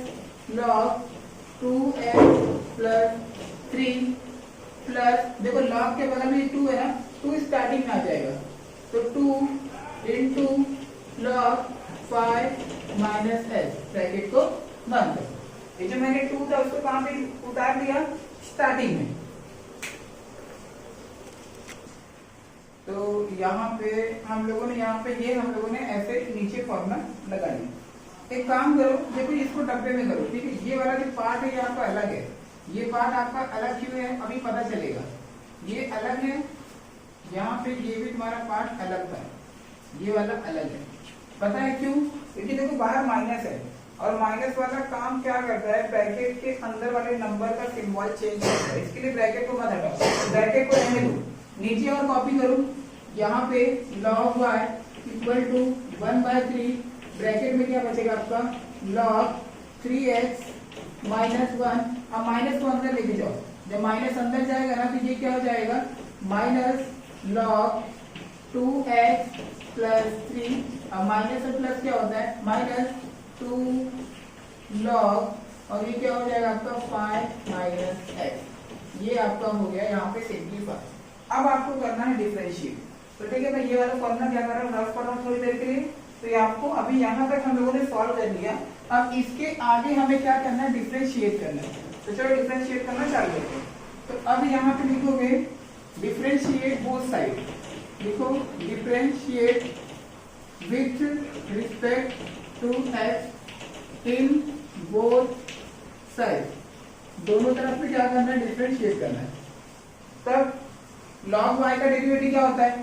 log 2x plus 3 plus, देखो लॉग के बगल में 2 है ना, 2 स्टार्टिंग में आ जाएगा, तो 2 into log 5 minus H, bracket को बंद कर। ये जो मैंने 2 था उसको कहां पे उतार दिया, स्टार्टिंग में। तो यहाँ पे हम लोगों ने ऐसे नीचे फॉर्मूला लगा लिया। एक काम करो, देखो इसको डब्बे में करो, ठीक है, ये वाला जो पार्ट है ये आपका अलग है, ये पार्ट आपका अलग क्यों है अभी पता चलेगा। ये अलग है, यहाँ पे ये भी तुम्हारा पार्ट अलग था, ये वाला अलग है, पता है क्यों, क्योंकि देखो बाहर माइनस है, और माइनस वाला काम क्या करता है, ब्रैकेट के अंदर वाले नंबर का सिंबल चेंज करता है, इसके लिए ब्रैकेट को मत हटाओ, ब्रैकेट को रहने दो, नीचे और कॉपी करो, यहाँ पे log y equal to 1/3, bracket में क्या बचेगा आपका, log 3x माइनस 1, अब माइनस को अंदर लेके जाओ, जब माइनस अंदर जाएगा ना तो ये क्या हो जाएगा, माइनस log 2x प्लस 3, अब माइनस और प्लस क्या होता है, माइनस 2 log, और ये क्या हो जाएगा आपका 5 माइनस x, ये आपका हो गया यहाँ पे सिंप्लीफाई। अब आपको करना है डिफरेंशिएट, तो ठीक है, मैं ये वाला फॉर्मूला क्या कर रहा हूँ, रफ कर रहा हूँ थोड़ी देर के लिए। तो ये आपको अभी यहाँ तक हम लोगों ने सॉल्व कर लिया, अब इसके आगे हमें क्या करना है, डिफरेंशिएट करना है। तो चलो डिफरेंशिएट करना चालू करते हैं। तो अब यहाँ पे लिखोगे डिफरेंशिएट बोथ साइड, लिखो differentiate with respect to x in both side, दोनों तरफ पे क्या करना है, डिफरेंशिएट करना है। तब log y का डेरिवेटिव क्या होता है,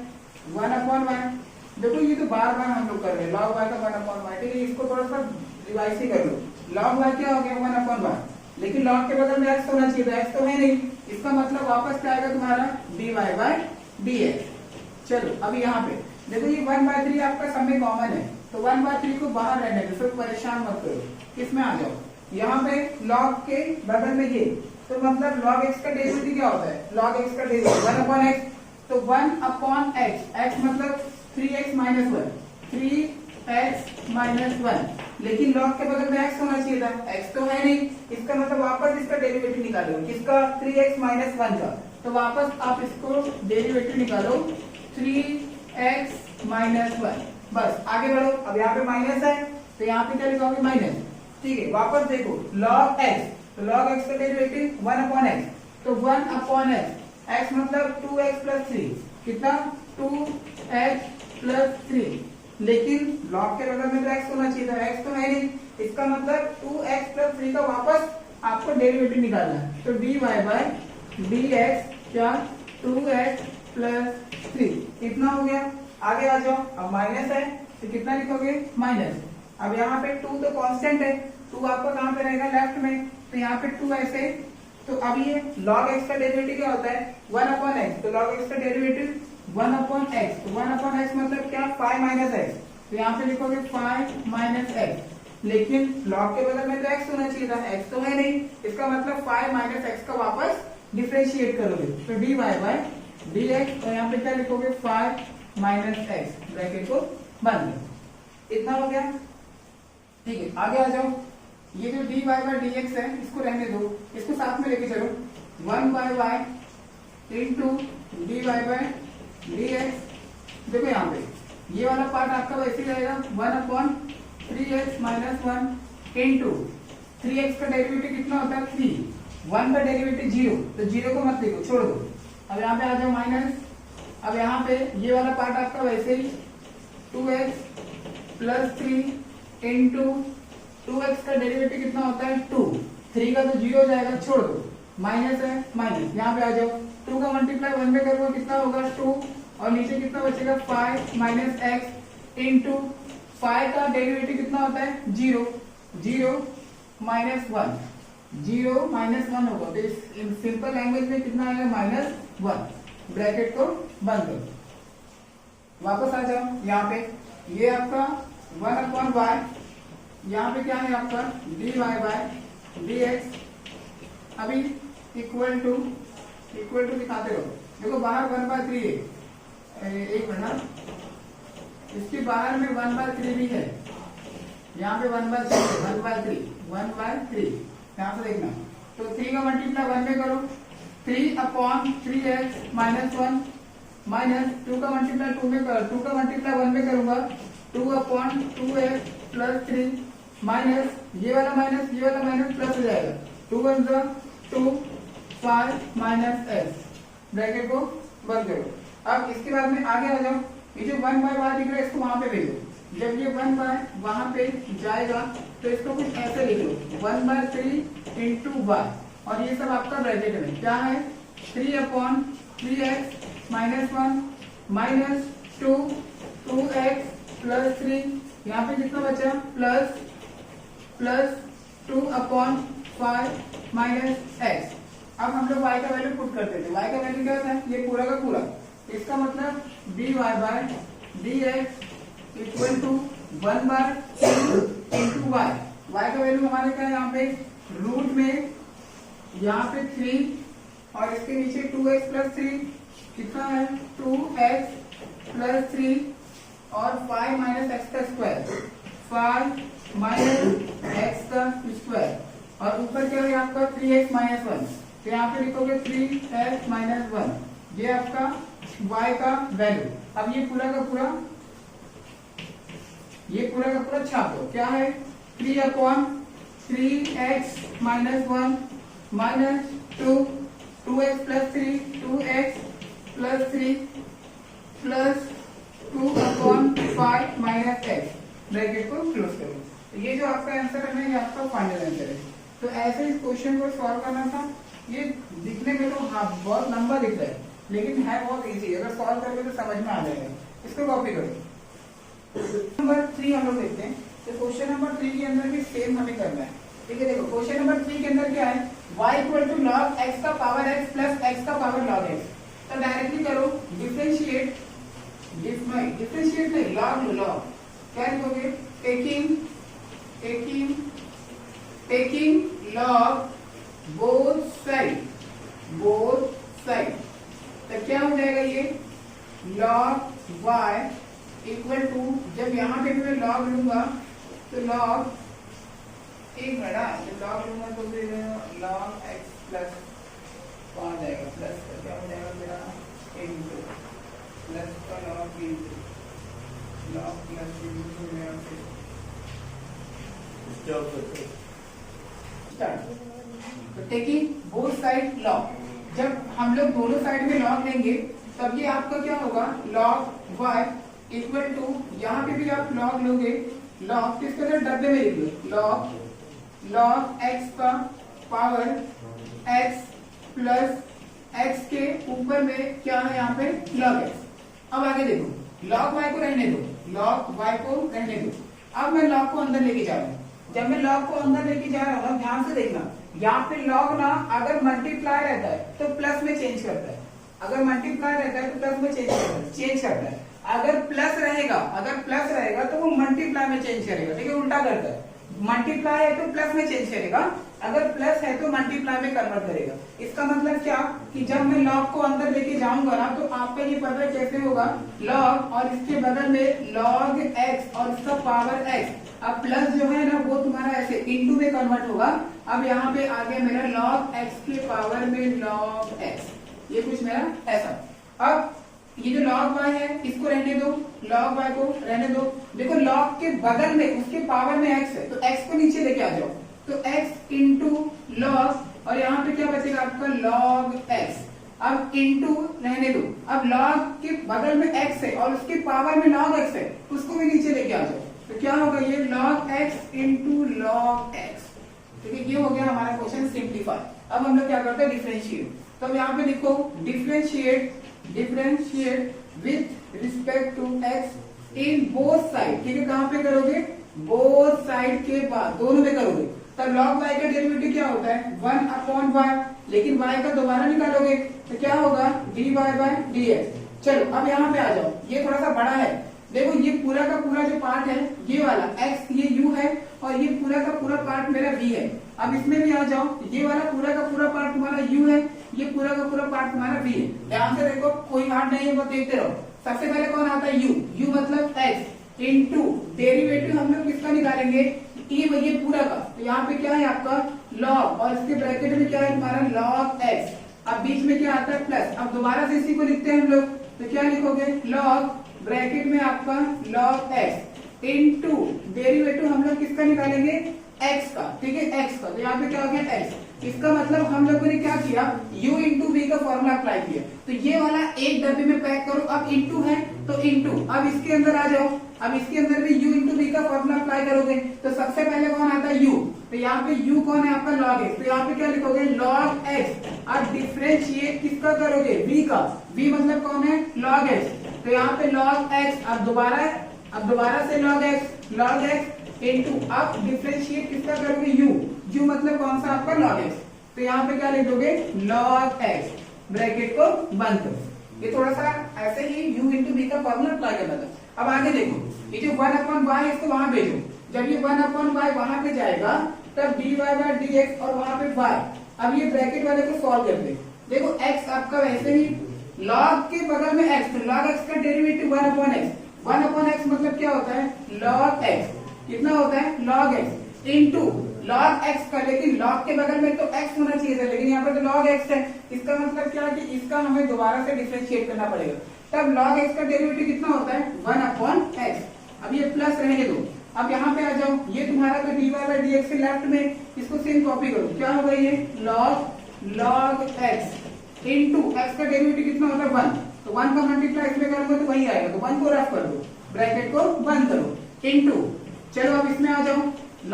1/1। देखो ये तो बार बार हम लोग कर रहे हैं, log y का 1/1, ठीक है, इसको थोड़ा सा रिवाइज ही कर लो। log y क्या हो गया, 1/1, लेकिन log के बगल में x होना चाहिए था, x तो है नहीं, इसका मतलब वापस क्या आएगा तुम्हारा, dy/dx। चलो अब यहाँ पे देखो ये 1/3 आपका सब में कॉमन है, तो 1/3 को बाहर रहने दो, फिर परेशान मत करो, किसमें आ जाओ, यहाँ पे log के बगल में ये, तो मतलब log x का डेरिवेटिव क्या होता है, log x का डेरिवेटिव 1/x, तो 1/x, x मतलब 3x माइनस 1, 3x माइनस 1, लेकिन log के बगल में x होना चाहिए था, x तो है नहीं, इसका मतलब वापस इसका डेरिवेटिव निकालो, किसका, 3x माइनस 1 का, तो वापस आप इसको डेरिवेटिव निकालो 3x माइनस 1, बस आगे बढ़ो। अब यहाँ पे माइनस है तो यहाँ पे क्या लिखोगे, माइनस, ठीक है, वापस देखो log x, तो log x का डेरिवेटिव 1/x, तो 1/x, x मतलब 2x प्लस 3, कितना, 2x प्लस 3, लेकिन log के बगल में तो x होना चाहिए था, x तो है नहीं, इसका मतलब 2x प्लस 3 का वापस आपको डेरिवेटिव निकालना है, तो dy/dx क्या, 2x प्लस 3, इतना हो गया। आगे आ जाओ, अब माइनस है तो कितना लिखोगे, माइनस, अब यहाँ पे 2 तो कांस्टेंट है, 2 आपका कहाँ पे रहेगा, लेफ्ट में, तो यहाँ पे 2 ऐसे, तो अब ये log x का डेरिवेटिव क्या होता है, 1/x, तो log x का डेरिवेटिव 1/x, तो 1/x मतलब क्या, 5 माइनस x, तो यहाँ पे लिखोगे 5 माइनस x, लेकिन log के बगल में तो x होना चाहिए था, x तो है नहीं, इसका मतलब 5 माइनस x का वापस डिफरेंशिएट करोगे, तो dy/dx, और यहाँ पे क्या लिखोगे, 5 माइनस x, ब्रैकेट को बंद, इतना हो गया, ठीक है। आगे आ जाओ, ये जो dy/dx है इसको रहने दो, इसको साथ में लेके चलो, 1/y इंटू dy/dx, देखो यहाँ पे ये वाला पार्ट आपका वैसे ही रहेगा, 1/3x माइनस 1 इंटू 3x का डेरिवेटिव कितना होता है, 3, 1 का डेरिवेटिव 0, तो 0 को मत लिखो, छोड़ दो। अब यहाँ पे आ जाओ माइनस, अब यहाँ पे ये वाला पार्ट आपका वैसे ही 2x प्लस 3 इंटू 2x का डेरिवेटिव कितना होता है 2, 3 का तो 0 हो जाएगा, छोड़ दो, माइनस है माइनस, यहाँ पे आ जाओ, 2 का मल्टीप्लाई 1 में करूंगा कितना होगा 2, और नीचे कितना बचेगा 5 माइनस एक्स इंटू 5 का डेरिवेटिव कितना होता है 0, 0 माइनस 1, 0 माइनस 1 होगा, तो इस सिंपल लैंग्वेज में कितना आएगा -1, ब्रैकेट को बंद करो, वापस आ जाओ यहाँ पे, ये आपका 1/y, यहाँ पे क्या है आपका dy बाय dx, अभी इक्वल टू दिखाते रहो, देखो बाहर 1/3 है, एक मिनट, इसके बाहर में 1/3 भी है, यहाँ पे 1/3 यहाँ से देखना, तो 3 का मल्टीप्लाई 1 में करो, 3/3x माइनस 1 माइनस 2 का मल्टीप्लाई 2 में करो, 2 का मल्टीप्लाई 1 में करूंगा 2/2x प्लस 3 माइनस ये वाला माइनस प्लस हो जाएगा, 2 1 2 5 माइनस x, ब्रैकेट को बंद करो। अब इसके बाद में आगे आ जाओ, ये जो 1/y दिख रहा है इसको वहां पे भेजो, जब ये 1 वहां पे जाएगा तो इसको कुछ ऐसे लिख लो 1/3 इंटू y, और ये सब आपका ब्रैकेट में क्या है 3/3x minus 1 minus 2x plus 3, यहाँ पे कितना बचा प्लस 2/5 माइनस x। अब हम लोग y का वैल्यू पुट करते थे, y का वैल्यू क्या था ये पूरा का पूरा, इसका मतलब dy by dx equal to 1/3 into y, y का वैल्यू हमारे क्या है यहाँ पे रूट में, यहाँ पे 3 और इसके नीचे 2x प्लस 3 कितना है 2x प्लस 3 और 5 माइनस एक्स का स्क्वायर, 5 माइनस एक्स का स्क्वायर, और ऊपर क्या है आपका 3x माइनस 1, तो यहाँ पे लिखोगे 3x माइनस 1, ये आपका y का वैल्यू। अब ये पूरा का पूरा छाप दो, क्या है 3/3x minus 1 minus 2x plus 3 2x plus 3 plus 2/5 minus x, bracket को क्लोज करो। तो ये जो आपका आंसर है ना ये आपका फाइनल आंसर है। तो ऐसे इस क्वेश्चन को सॉल्व करना था, ये दिखने में तो हाँ बहुत लंबा दिख रहा है लेकिन है बहुत इजी, अगर सॉल्व करोगे तो समझ में आ जाएगा। इसको कॉपी करो। नंबर 3 हम लोग देखते हैं, तो क्वेश्चन नंबर 3 के अंदर भी सेम हमें करना है, ठीक है। देखो क्वेश्चन नंबर 3 के अंदर क्या है y equal to log x का पावर x प्लस x का पावर log x, तो डायरेक्टली करो डिफरेंशिएट नहीं log, क्या लिखोगे टेकिंग log बोथ साइड, तो क्या हो जाएगा ये log y इक्वल टू, जब यहाँ पे मैं log लूंगा तो log, एक मिनट, जब log लूंगा तो फिर log x प्लस कौन जाएगा प्लस का क्या हो जाएगा मेरा इंटू प्लस का log into log plus into मेरा तो टेकिंग बोथ साइड log, जब हम लोग दोनों साइड में log लेंगे तब ये आपका क्या होगा log y इक्वल टू, यहाँ पे भी आप log लोगे, log किस तरह डब्बे में लिख लो log x का पावर x प्लस x के ऊपर में क्या है यहाँ पे log x। अब आगे देखो log y को रहने दो, अब मैं log को अंदर लेके जा रहा हूँ। जब मैं log को अंदर लेके जा रहा हूँ ध्यान से देखना, यहाँ पे log ना अगर मल्टीप्लाई रहता है तो प्लस में चेंज करता है, अगर मल्टीप्लाई रहता है तो प्लस में चेंज करता है, अगर प्लस रहेगा तो वो मल्टीप्लाई में चेंज करेगा, ठीक है, उल्टा करता है। मल्टीप्लाई है तो प्लस में चेंज करेगा, अगर प्लस है तो मल्टीप्लाई में कन्वर्ट करेगा। इसका मतलब क्या कि जब मैं log को अंदर लेके जाऊंगा ना तो आपका ये पता कैसे होगा log और इसके बगल में log x और इसका पावर x, अब प्लस जो है ना वो तुम्हारा ऐसे इनटू में कन्वर्ट होगा। अब यहाँ पे आ गया मेरा log x के पावर में log x, ये कुछ मेरा ऐसा। अब ये जो log y है इसको रहने दो, log y को रहने दो। देखो log के बगल में उसके पावर में x है तो x को नीचे लेके आ जाओ, तो x इंटू log और यहाँ पे क्या बचेगा आपका log x। अब इंटू रहने दो, अब log के बगल में x है और उसके पावर में log x है, उसको भी नीचे लेके आ जाओ, तो क्या होगा ये log x into log x। ठीक है, ये हो गया हमारा क्वेश्चन सिंप्लीफाई। अब हम लोग क्या करते हैं डिफरेंशिएट। तो अब यहाँ पे लिखो differentiate with respect to x in both side. ठीक है, कहाँ पे करोगे, बोथ साइड के बाद दोनों में करोगे। तब log y का डेरिवेटिव क्या होता है 1 अपॉन y, लेकिन y का दोबारा निकालोगे तो क्या होगा dy बाय dx। चलो अब यहाँ पे आ जाओ, ये थोड़ा सा बड़ा है। देखो ये पूरा का पूरा जो पार्ट है ये वाला x, ये u है, और ये पूरा का पूरा पार्ट मेरा v है। अब इसमें भी आ जाओ, ये वाला पूरा का पूरा पार्ट तुम्हारा u है, ये पूरा का पूरा पार्ट तुम्हारा v है। ध्यान से देखो, कोई हार्ड नहीं है, वो देखते रहो। सबसे पहले कौन आता है u मतलब x इंटू डेरिवेटिव हम लोग किसका निकालेंगे ये पूरा का। तो यहाँ पे क्या है आपका log, और इसके ब्रैकेट में क्या है तुम्हारा log x। अब बीच में क्या आता है प्लस। अब दोबारा से इसी को लिखते हैं हम लोग, तो क्या लिखोगे log ब्रैकेट में आपका log x इंटू डेरिवेटिव हम लोग किसका निकालेंगे x का। ठीक है, x का। तो यहाँ पे क्या हो गया x। इसका मतलब हम लोगों ने क्या किया u इंटू v का फॉर्मूला अप्लाई किया। तो ये वाला एक डब्बे में पैक करो। अब इंटू है तो इंटू, अब इसके अंदर आ जाओ, अब इसके अंदर भी u इंटू v का फॉर्मूला अप्लाई करोगे। तो सबसे पहले कौन आता है u, तो यहाँ पे u कौन है आपका log x। तो यहाँ पे क्या लिखोगे log x। अब डिफरेंशिएट किसका करोगे v का, v मतलब कौन है log x। तो यहाँ पे log x। अब दोबारा से log x इंटू, अब डिफरेंशिएट किसका करोगे u मतलब कौन सा आपका log x। तो यहाँ पे क्या लिख दोगे log x, ब्रैकेट को बंद करो। ये थोड़ा सा ऐसे ही u इंटू v का फॉर्मूला अप्लाई करना था। अब आगे देखो, ये जो 1 अपॉन y इसको वहां भेजो। जब ये 1 अपॉन y वहां पे जाएगा तब dy बाय dx और वहां पे y। अब ये ब्रैकेट वाले को सॉल्व करते। देखो x आपका वैसे ही log के बगल में x, तो log x का derivative 1 upon x। 1 upon x मतलब क्या होता है log x। कितना होता है log x into log x का, लेकिन log के बगल में तो x होना चाहिए था, लेकिन यहाँ पर तो log x है। इसका मतलब क्या कि इसका हमें दोबारा से डिफरेंशिएट करना पड़ेगा। तब log x का डेरिवेटिव कितना होता है 1 अपॉन x। अब ये प्लस रहने दो। अब यहाँ पे आ जाओ, ये तुम्हारा तो dy बाय dx के लेफ्ट में, इसको सेम कॉपी करो। क्या होगा ये log x इंटू x का डेरिवेटिव कितना होता है 1। तो 1 का मल्टीप्लाई इसमें करोगे तो वही आएगा। तो 1 को रफ कर दो, ब्रैकेट को बंद करो इंटू। चलो अब इसमें आ जाओ,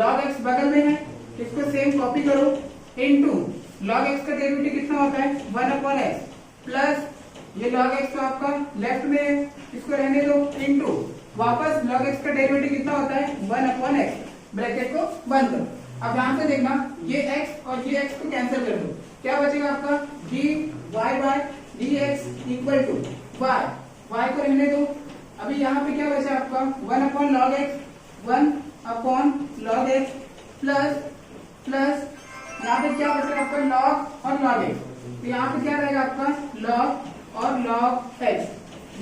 log x बगल में है, इसको सेम कॉपी करो इंटू log x का डेरिवेटिव कितना होता है 1 अपॉन x प्लस ये log x तो आपका लेफ्ट में है, इसको रहने दो इंटू वापस log x का डेरिवेटिव कितना होता है 1 अपॉन x, ब्रैकेट को बंद करो। अब ध्यान से देखना, ये x और ये x को कैंसिल कर दो। क्या बचेगा आपका dy by dx equal to y को रहने दो। अभी यहाँ पे क्या बचा आपका 1 upon log x, 1 upon log x plus यहाँ पे क्या बचा आपका log और log x। तो यहाँ पे क्या रहेगा आपका log और log x,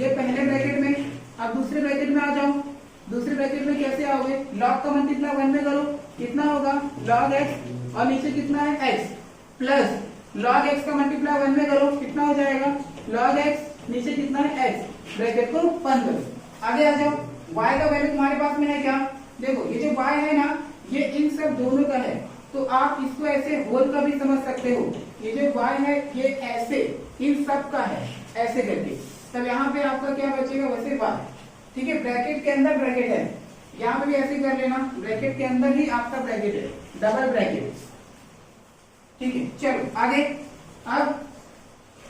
ये पहले ब्रैकेट में। अब दूसरे ब्रैकेट में आ जाओ। दूसरे ब्रैकेट में कैसे आओगे, log का मल्टीप्लाई 1 में करो, कितना होगा log x, और नीचे कितना है x, प्लस log x का मल्टीप्लाई 1 में करो, कितना हो जाएगा log x, नीचे कितना है x, ब्रैकेट को बंद करो। आगे आ जाओ, y का वैल्यू तुम्हारे पास में है क्या, देखो ये जो y है ना, ये इन सब दोनों का है। तो आप इसको ऐसे होल का भी समझ सकते हो। ये जो y है ये ऐसे इन सब का है, ऐसे करके। तब यहाँ पे आपका क्या बचेगा वैसे y। ठीक है, ब्रैकेट के अंदर ब्रैकेट है, यहाँ पे भी ऐसे कर लेना, ब्रैकेट के अंदर ही आपका ब्रैकेट है, डबल ब्रैकेट। ठीक है, चलो आगे। अब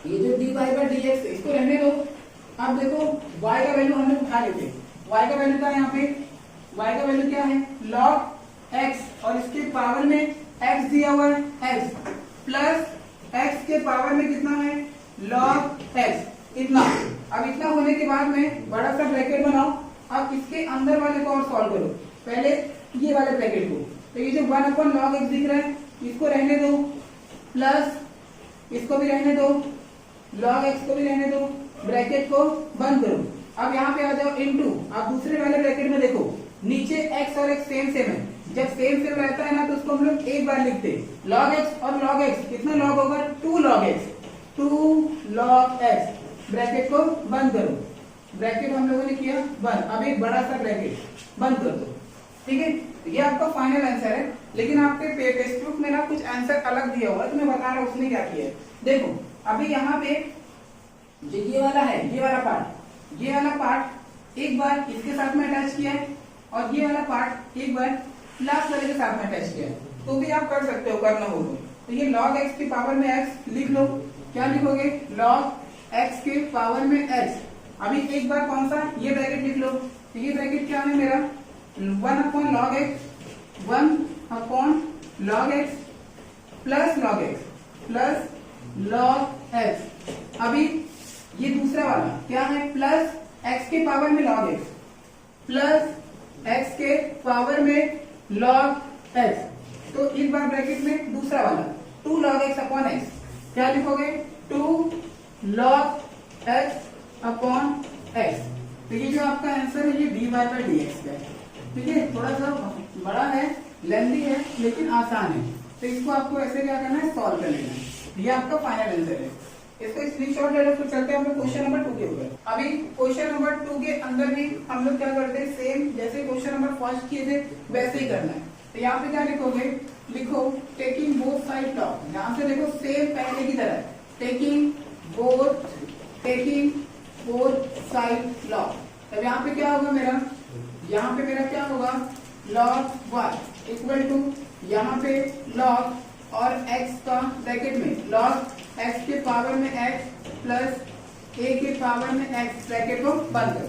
ये जो dy बाय dx इसको रहने दो। अब देखो y का वैल्यू हम लोग उठा लेते हैं। y का वैल्यू क्या है यहाँ पे, y का वैल्यू क्या है log x, और इसके पावर में x दिया हुआ है x, प्लस x के पावर में कितना है log x, इतना। अब इतना होने के बाद में बड़ा सा ब्रैकेट बनाओ। अब इसके अंदर वाले को और सॉल्व करो, पहले ये वाले ब्रैकेट को। तो ये जो 1 अपॉन log x दिख रहा है इसको रहने दो, प्लस इसको भी रहने दो, log x को भी रहने दो, ब्रैकेट को बंद करो। अब यहाँ पे आ जाओ इंटू, अब दूसरे वाले ब्रैकेट में देखो नीचे x और x सेम सेम है। जब सेम सेम रहता है ना तो उसको हम लोग एक बार लिखते हैं, log x और log x, कितना log होगा 2 log x, ब्रैकेट को बंद करो। ब्रैकेट हम लोगों ने किया बंद। अब एक बड़ा सा ब्रैकेट बंद कर दो। ठीक है, ये आपका फाइनल आंसर है, लेकिन आपके टेक्स्ट बुक में ना कुछ आंसर अलग दिया हुआ है, तो मैं बता रहा हूँ उसने क्या किया है। देखो अभी यहाँ पे जो ये वाला है, ये वाला पार्ट एक बार इसके साथ में अटैच किया है, और ये वाला पार्ट एक बार प्लस वाले के साथ में अटैच किया है, तो भी आप कर सकते हो, करना हो तो ये log x की पावर में x लिख लो। क्या लिखोगे? log x के पावर में x। अभी एक बार कौन सा, ये ब्रैकेट लिख लो। तो ये ब्रैकेट क्या है मेरा, 1 upon log x, 1 upon log x plus log x plus log x। अभी ये दूसरा वाला क्या है, प्लस x के पावर में log x प्लस x के पावर में log x। तो एक बार ब्रैकेट में दूसरा वाला 2 log x अपॉन x। क्या लिखोगे? 2 log x अपॉन x। तो ये जो आपका आंसर है ये dy बाय dx का है। ठीक है, थोड़ा सा बड़ा है, लेंथी है, लेकिन आसान है। तो इसको आपको ऐसे क्या करना है, सॉल्व कर लेना है। ये आपका फाइनल आंसर है। इसको स्क्रीनशॉट ले लो। फिर चलते हैं हम लोग क्वेश्चन नंबर 2 के ऊपर। अभी क्वेश्चन नंबर 2 के अंदर भी हम लोग क्या करते हैं, सेम जैसे क्वेश्चन नंबर फर्स्ट किए थे वैसे ही करना है। तो यहाँ पे क्या लिखोगे, लिखो टेकिंग बोथ साइड लॉग। यहाँ से देखो सेम पहले की तरह, टेकिंग बोथ साइड लॉग। तब यहाँ पे क्या होगा मेरा, यहाँ पे मेरा क्या होगा, log y इक्वल टू यहाँ पे log और x का ब्रैकेट में log x के पावर में x प्लस a के पावर में x, ब्रैकेट को बंद करो।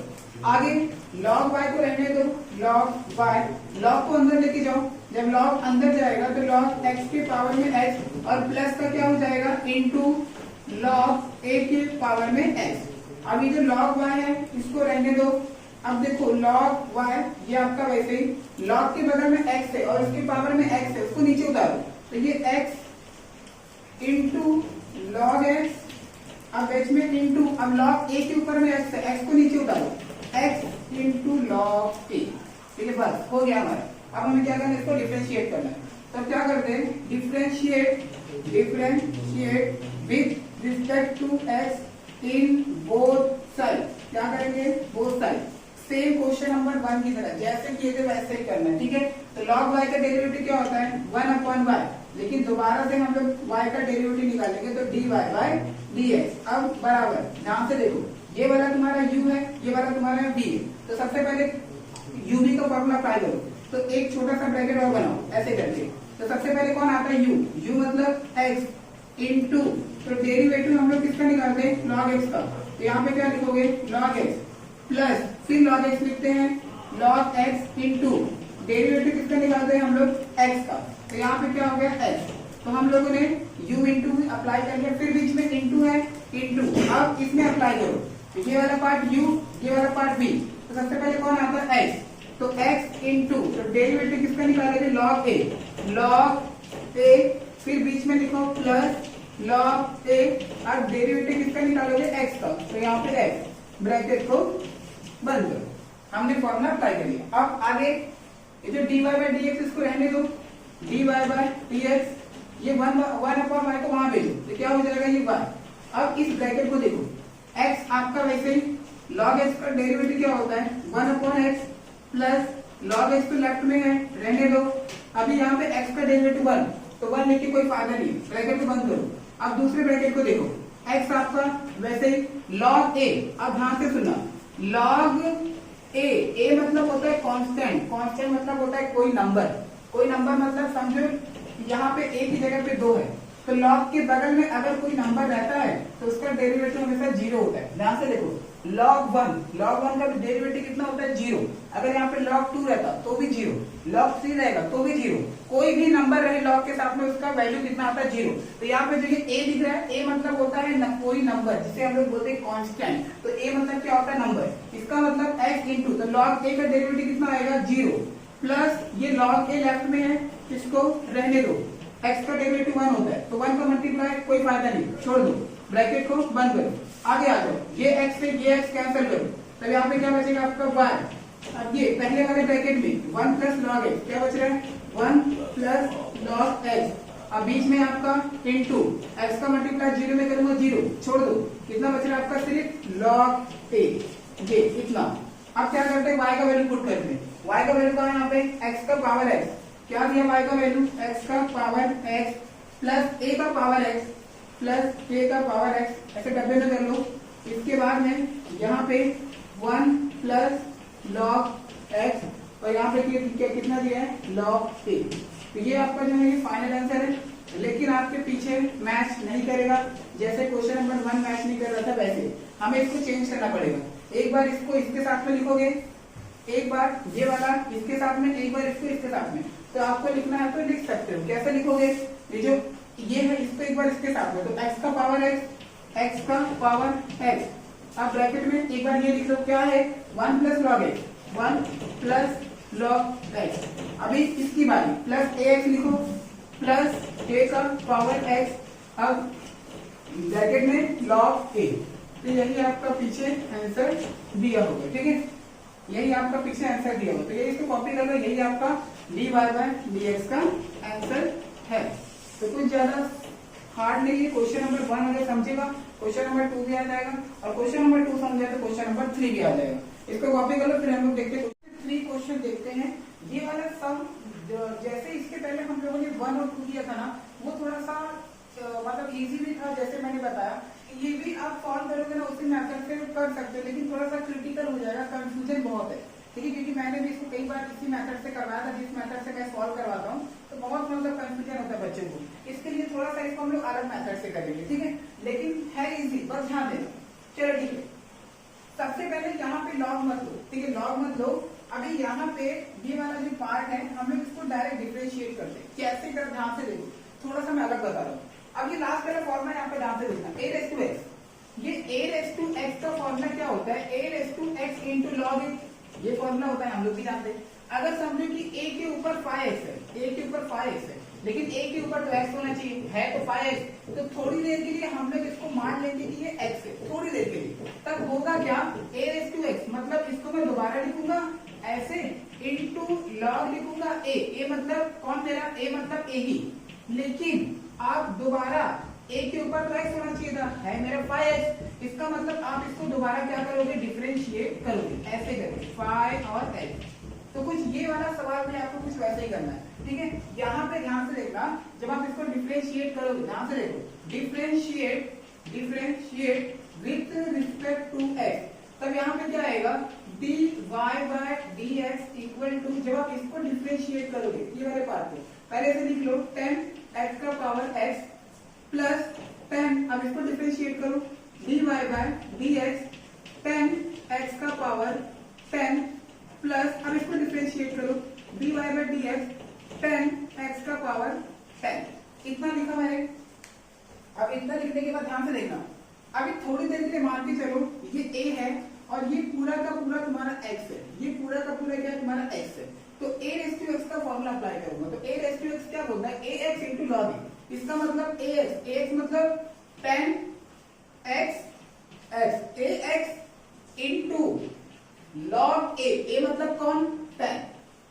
आगे log y को रहने दो, log y, log को अंदर लेके जाओ। जब log अंदर जाएगा तो log x के पावर में x और प्लस का क्या हो जाएगा, इनटू log a के पावर में x। अभी जो log y है इसको रहने दो। अब देखो log y ये आपका वैसे ही, log के बगल में x है और इसके पावर में x है, उसको नीचे उतारो। तो ये x इंटू log x, अब x में इंटू, अब log a के ऊपर में x है, x को नीचे उतारो, x इंटू log a। ठीक है, बस हो गया हमारा। अब हमें क्या करना है, इसको डिफरेंशिएट करना है। तब क्या करते हैं, differentiate with respect to x in both side. क्या करेंगे, both side. Same question number 1 की तरह जैसे किए थे वैसे ही करना है। ठीक है, तो log y का डेरिवेटिव क्या होता है, 1 अपॉन y। लेकिन दोबारा से हम लोग y का डेरिवेटिव निकालेंगे तो dy बाय dx। अब बराबर, ध्यान से देखो, ये वाला तुम्हारा u है, ये वाला तुम्हारा v है। तो सबसे पहले uv का फॉर्मूला अप्लाई करो। तो एक छोटा सा ब्रैकेट और बनाओ ऐसे करके। तो सबसे पहले कौन आता है, u मतलब x इंटू, तो डेरिवेटिव हम लोग किसका निकालते हैं, log x का। तो यहाँ पे क्या लिखोगे, log x प्लस, फिर log x लिखते हैं, log x इंटू डेरिवेटिव किसका निकालते हैं हम लोग, x का। तो यहाँ पे क्या हो गया, x। तो हम लोगों ने u इंटू अप्लाई कर लिया, फिर बीच में इंटू है, इंटू। अब इसमें अप्लाई करो, तो ये वाला पार्ट u, ये वाला पार्ट v। तो सबसे पहले कौन आता है, x। तो x इंटू, तो डेरिवेटिव किसका निकालेंगे, log a, फिर बीच में लिखो प्लस log a। अब डेरिवेटिव किसका निकालोगे, x का। तो यहाँ पे x, ब्रैकेट को बंद करो। हमने फॉर्मूला अप्लाई कर लिया। अब आगे ये जो dy बाय dx इसको रहने दो, dy बाय dx, ये 1 अपॉन y को वहां भेजो, तो क्या हो जाएगा, ये y। अब इस ब्रैकेट को देखो, x आपका वैसे ही, log x का डेरिवेटिव क्या होता है, 1 upon x plus log x तो लेफ्ट में है, रहने दो। अभी यहाँ पे x का डेरिवेटिव 1, तो 1 लेके कोई फायदा नहीं, ब्रैकेट को बंद करो। अब दूसरे ब्रैकेट को देखो, x आपका वैसे ही log a। अब ध्यान से सुनना, log a मतलब होता है कांस्टेंट, कांस्टेंट मतलब होता है कोई नंबर, कोई नंबर मतलब समझो यहाँ पे a की जगह पे 2 है, तो log के बगल में अगर कोई नंबर रहता है तो उसका डेरिवेटिव हमेशा 0 होता है। ध्यान से देखो, log 1 का डेरिवेटिव कितना होता है, 0। अगर यहाँ पे log 2 रहता तो भी 0, log 3 रहेगा तो भी 0, कोई भी नंबर रहे log के साथ में उसका वैल्यू कितना आता है, 0। तो यहाँ पे जो ये a दिख रहा है, a मतलब होता है कोई नंबर, जिसे हम लोग बोलते हैं कांस्टेंट। तो a मतलब क्या होता है, नंबर। इसका मतलब x इंटू, तो log a का डेरिवेटिव कितना आएगा, 0, प्लस ये log a लेफ्ट में है, इसको रहने दो, x का डेरिवेटिव 1 होता है, तो 1 का मल्टीप्लाई कोई फायदा नहीं, छोड़ दो, ब्रैकेट को बंद करो। आगे आ जाओ, ये x से ये x कैंसिल करो, तब यहाँ पे क्या बचेगा आपका y। अब ये पहले वाले ब्रैकेट में 1 प्लस log x, क्या बच रहा है, 1 प्लस log x। अब बीच में आपका इंटू, x का मल्टीप्लाई 0 में करूंगा 0, छोड़ दो, कितना बच रहा है आपका, सिर्फ log a, ये इतना। अब क्या करते हैं, y का वैल्यू पुट करते हैं। y का वैल्यू कहाँ है, यहाँ पे x का पावर x, क्या दिया y का वैल्यू, x का पावर x प्लस a का पावर x प्लस a का पावर x, ऐसे डब्बे में कर लो। इसके बाद में यहाँ पे 1 प्लस log x और यहाँ पे कितना दिया है log a। तो ये आपका जो है ये फाइनल आंसर है, लेकिन आपके पीछे मैच नहीं करेगा। जैसे क्वेश्चन नंबर 1 मैच नहीं कर रहा था वैसे हमें इसको चेंज करना पड़ेगा। एक बार इसको इसके साथ में लिखोगे, एक बार ये वाला इसके साथ में, एक बार इसको इसके साथ में। तो आपको लिखना है तो लिख सकते हो। कैसे लिखोगे, ये जो ये है इसको एक बार इसके साथ में, तो x का पावर x का पावर x। अब ब्रैकेट में एक बार ये लिख लो, क्या है 1 plus log x, 1 plus log x। अभी इसकी बारी, प्लस ax लिखो, प्लस a का पावर x। अब ब्रैकेट में log a। तो यही आपका पीछे आंसर दिया होगा, ठीक है, यही आपका पीछे आंसर दिया होगा। तो ये इसको कॉपी कर लो, यही आपका dy बाय dx का आंसर है। तो कुछ ज्यादा हार्ड नहीं है। क्वेश्चन नंबर 1 अगर समझेगा क्वेश्चन नंबर 2 भी आ जाएगा, और क्वेश्चन नंबर 2 समझे तो क्वेश्चन नंबर 3 भी आ जाएगा। इसको कॉपी कर लो। फिर हम लोग देखते हैं 3 क्वेश्चन देखते हैं। ये वाला सम जैसे इसके पहले हम लोगों ने 1 और 2 दिया था ना, वो थोड़ा सा मतलब इजी भी था, जैसे मैंने बताया। ये भी आप सॉल्व करोगे ना उसी मेथड से कर सकते हो, लेकिन थोड़ा सा क्रिटिकल हो जाएगा, कंफ्यूजन बहुत है, ठीक है, क्योंकि मैंने भी इसको कई बार इसी मेथड से करवाया था, जिस मेथड से मैं सॉल्व करवाता हूँ, तो बहुत मतलब कंफ्यूजन होता है बच्चों को। इसके लिए थोड़ा सा इसको हम लोग अलग मेथड से करेंगे, ठीक है, लेकिन है इजी, बस ध्यान देना। चलो ठीक है, सबसे पहले यहाँ पे लॉग मत लो, ठीक है, लॉग मत लो। अभी यहाँ पे ये वाला जो पार्ट है हम लोग इसको डायरेक्ट डिफरेंशिएट करते हैं। कैसे कर, ध्यान से देखो, थोड़ा सा मैं अलग बता रहा हूँ। अब ये लास्ट वाला फॉर्मूला यहाँ पे ध्यान से देखना, a रेज़ टू x। ये a रेज़ टू x का फॉर्मूला क्या होता है, a raise to x into log x। ये फॉर्मूला होता है, हम लोग भी जानते हैं। अगर समझो कि a के ऊपर 5x है, a के ऊपर 5x है, लेकिन a के ऊपर तो x होना चाहिए, है तो 5x, तो थोड़ी देर के लिए हम लोग इसको मान लेंगे कि ये x है, थोड़ी देर के लिए। तब होगा क्या, a रेज़ टू x, मतलब इसको मैं दोबारा लिखूंगा ऐसे, इंटू लॉग लिखूंगा a मतलब कौन दे रहा, a मतलब a ही, लेकिन आप दोबारा a के ऊपर तो x होना चाहिए था, है मेरा 5x, इसका मतलब आप इसको दोबारा क्या करोगे, डिफरेंशिएट करोगे, ऐसे करोगे 5 और x। तो कुछ ये वाला सवाल में आपको कुछ वैसे ही करना है, ठीक है। यहाँ पे ध्यान से देखना, जब आप इसको डिफरेंशिएट करोगे, ध्यान से देखो, differentiate with respect to x, तब यहाँ पे क्या आएगा, dy by dx equal to, जब आप इसको डिफरेंशिएट करोगे ये वाले पार्ट को, पहले से लिख लो 10x का पावर x प्लस 10, अब इसको डिफरेंशिएट करो, dy बाय dx 10x का पावर 10 प्लस, अब इसको डिफरेंशिएट करो, dy बाय dx 10x का पावर 10। इतना लिखा मैंने। अब इतना लिखने के बाद ध्यान से देखना, अभी थोड़ी देर के लिए मान के चलो ये a है और ये पूरा का पूरा तुम्हारा x है, ये पूरा का पूरा क्या तुम्हारा x है, तो a रेज़ टू x का फॉर्मूला अप्लाई करूंगा। तो a रेज़ टू x क्या बोलता है, ax इंटू लॉग a, इसका मतलब ax मतलब 10x ax into log a मतलब कौन, 10।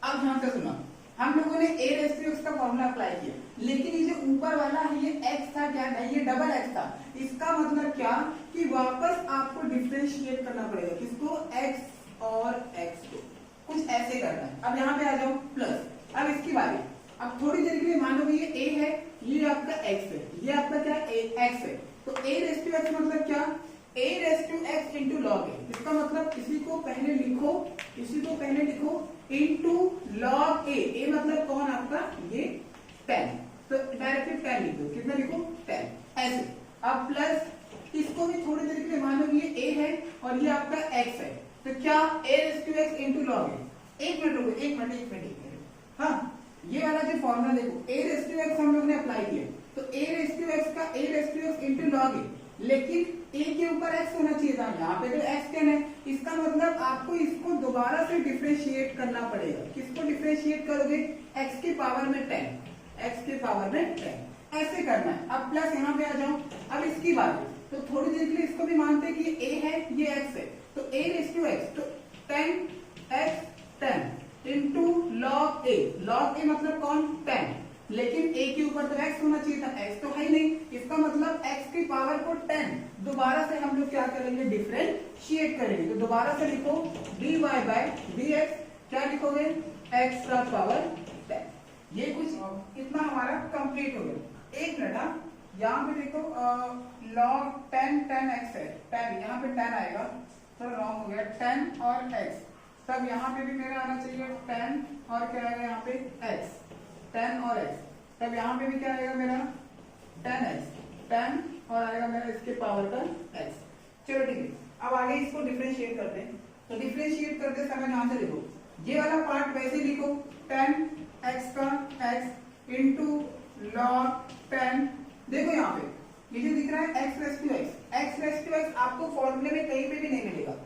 अब ध्यान से सुना, हम लोगों ने a रेज़ टू x का फॉर्मूला अप्लाई किया, लेकिन ये जो ऊपर वाला है ये x था क्या, नहीं ये डबल x था। इसका मतलब क्या कि वापस आपको डिफरेंशिएट करना पड़ेगा, किसको, x और x को, कुछ ऐसे करना है। अब यहाँ पे आ जाओ प्लस, अब इसकी बारी, अब थोड़ी देर के लिए मान लो ये a है, ये आपका x है, ये आपका क्या x है, तो a रेज़ टू x मतलब क्या, a raise to x into log a। इसका मतलब इसी को पहले लिखो, इसी को पहले लिखो इंटू लॉग a मतलब कौन आपका ये 10, तो डायरेक्टली 10 लिख दो, कितना लिखो 10 ऐसे। अब प्लस इसको भी थोड़ी देर के लिए मान लो ये a है और ये आपका x है, तो क्या a raise to x into log a। एक मिनट रुको, एक मिनट, हाँ ये वाला जो फॉर्मूला देखो, a रेज़ टू x हम लोग ने अप्लाई किया, तो a रेज़ टू x का a raise to x into log a, लेकिन a के ऊपर x होना चाहिए था, यहाँ पे तो x 10 है, इसका मतलब आपको इसको दोबारा से डिफरेंशिएट करना पड़ेगा। किसको डिफरेंशिएट करोगे, x के पावर में 10, x के पावर में 10, ऐसे करना है। अब प्लस यहाँ पे आ जाओ, अब इसकी बात, तो थोड़ी देर के लिए इसको भी मानते हैं कि ये a है ये x है, तो a रेज़ टू x, तो 10x 10 इंटू लॉग a मतलब कौन 10, लेकिन a के ऊपर तो x होना चाहिए था, x तो है ही नहीं, इसका मतलब x की पावर को 10 दोबारा से हम लोग क्या करेंगे, डिफरेंशिएट करेंगे। तो दोबारा से लिखो dy बाय dx, क्या लिखोगे, x का पावर 10। ये कुछ इतना हमारा कंप्लीट हो गया। एक मिनट, यहाँ पे देखो लॉग 10 10x है, 10 यहाँ पे 10 आएगा, थोड़ा रॉन्ग हो गया, 10 और x, तब यहाँ पे भी मेरा आना चाहिए 10 और क्या आएगा यहाँ पे x, 10 और x। तब यहाँ पे भी क्या आएगा मेरा 10x, 10 और आएगा मेरा इसके पावर का x। चलो ठीक है, अब आगे इसको डिफरेंशिएट करते हैं। तो डिफरेंशिएट करते समय ध्यान से देखो, ये वाला पार्ट वैसे लिखो 10x का x इंटू log 10। देखो यहाँ पे ये जो दिख रहा है x रेस टू x आपको फॉर्मूले में कहीं पे भी नहीं मिलेगा।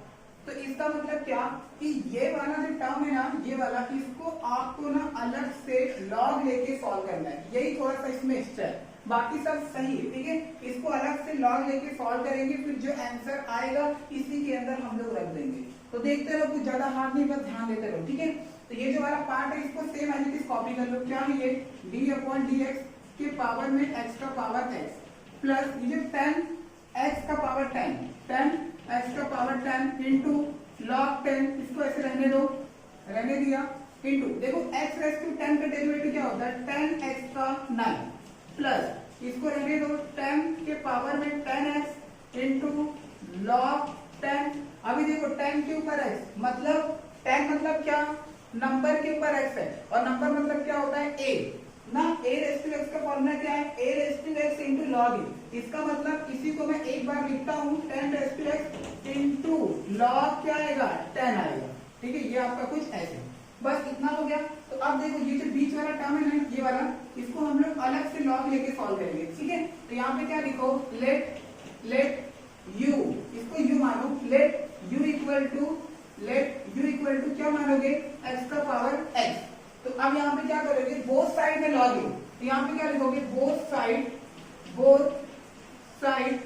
तो इसका मतलब क्या कि ये वाला जो टर्म है ना, ये वाला, इसको आपको ना अलग से log लेके सॉल्व करना है। यही थोड़ा सा इसमें एक्स्ट्रा है, बाकी सब सही है, ठीक है। इसको अलग से log लेके सॉल्व करेंगे, फिर जो आंसर आएगा इसी के अंदर हम लोग रख देंगे। तो देखते रहो, कुछ ज्यादा हार्ड नहीं, बस ध्यान देते रहो, ठीक है। तो ये जो वाला पार्ट है इसको same as it is copy कर लो। क्या है ये d/dx के पावर में x का पावर x प्लस ये 10x का पावर 10x का पावर 10 इंटू log 10, इसको ऐसे रहने दो, रहने दिया, इंटू देखो x रेस टू 10 का डेरिवेटिव क्या होता है 10x का 9 प्लस इसको रहने दो 10 के पावर में 10x इंटू log 10। अभी देखो 10 के ऊपर x मतलब 10 मतलब क्या, नंबर के ऊपर x है, और नंबर मतलब क्या होता है a ना। a रेस टू x का फॉर्मूला क्या है a raise to x into log a। इसका मतलब इसी को मैं एक बार लिखता हूँ 10 raise to x into log क्या आएगा 10 आएगा, ठीक है। ये आपका कुछ ऐसे, बस इतना हो गया। तो अब देखो ये जो बीच वाला टर्म है ना, ये वाला, इसको हम लोग अलग से log लेके सॉल्व करेंगे, ठीक है। तो यहाँ पे क्या लिखो, लेट u, इसको u मानो, लेट u इक्वल टू क्या मानोगे x का पावर x। तो अब यहाँ पे क्या करोगे, बोथ साइड में log u, तो यहाँ पे क्या लिखोगे, बोथ साइड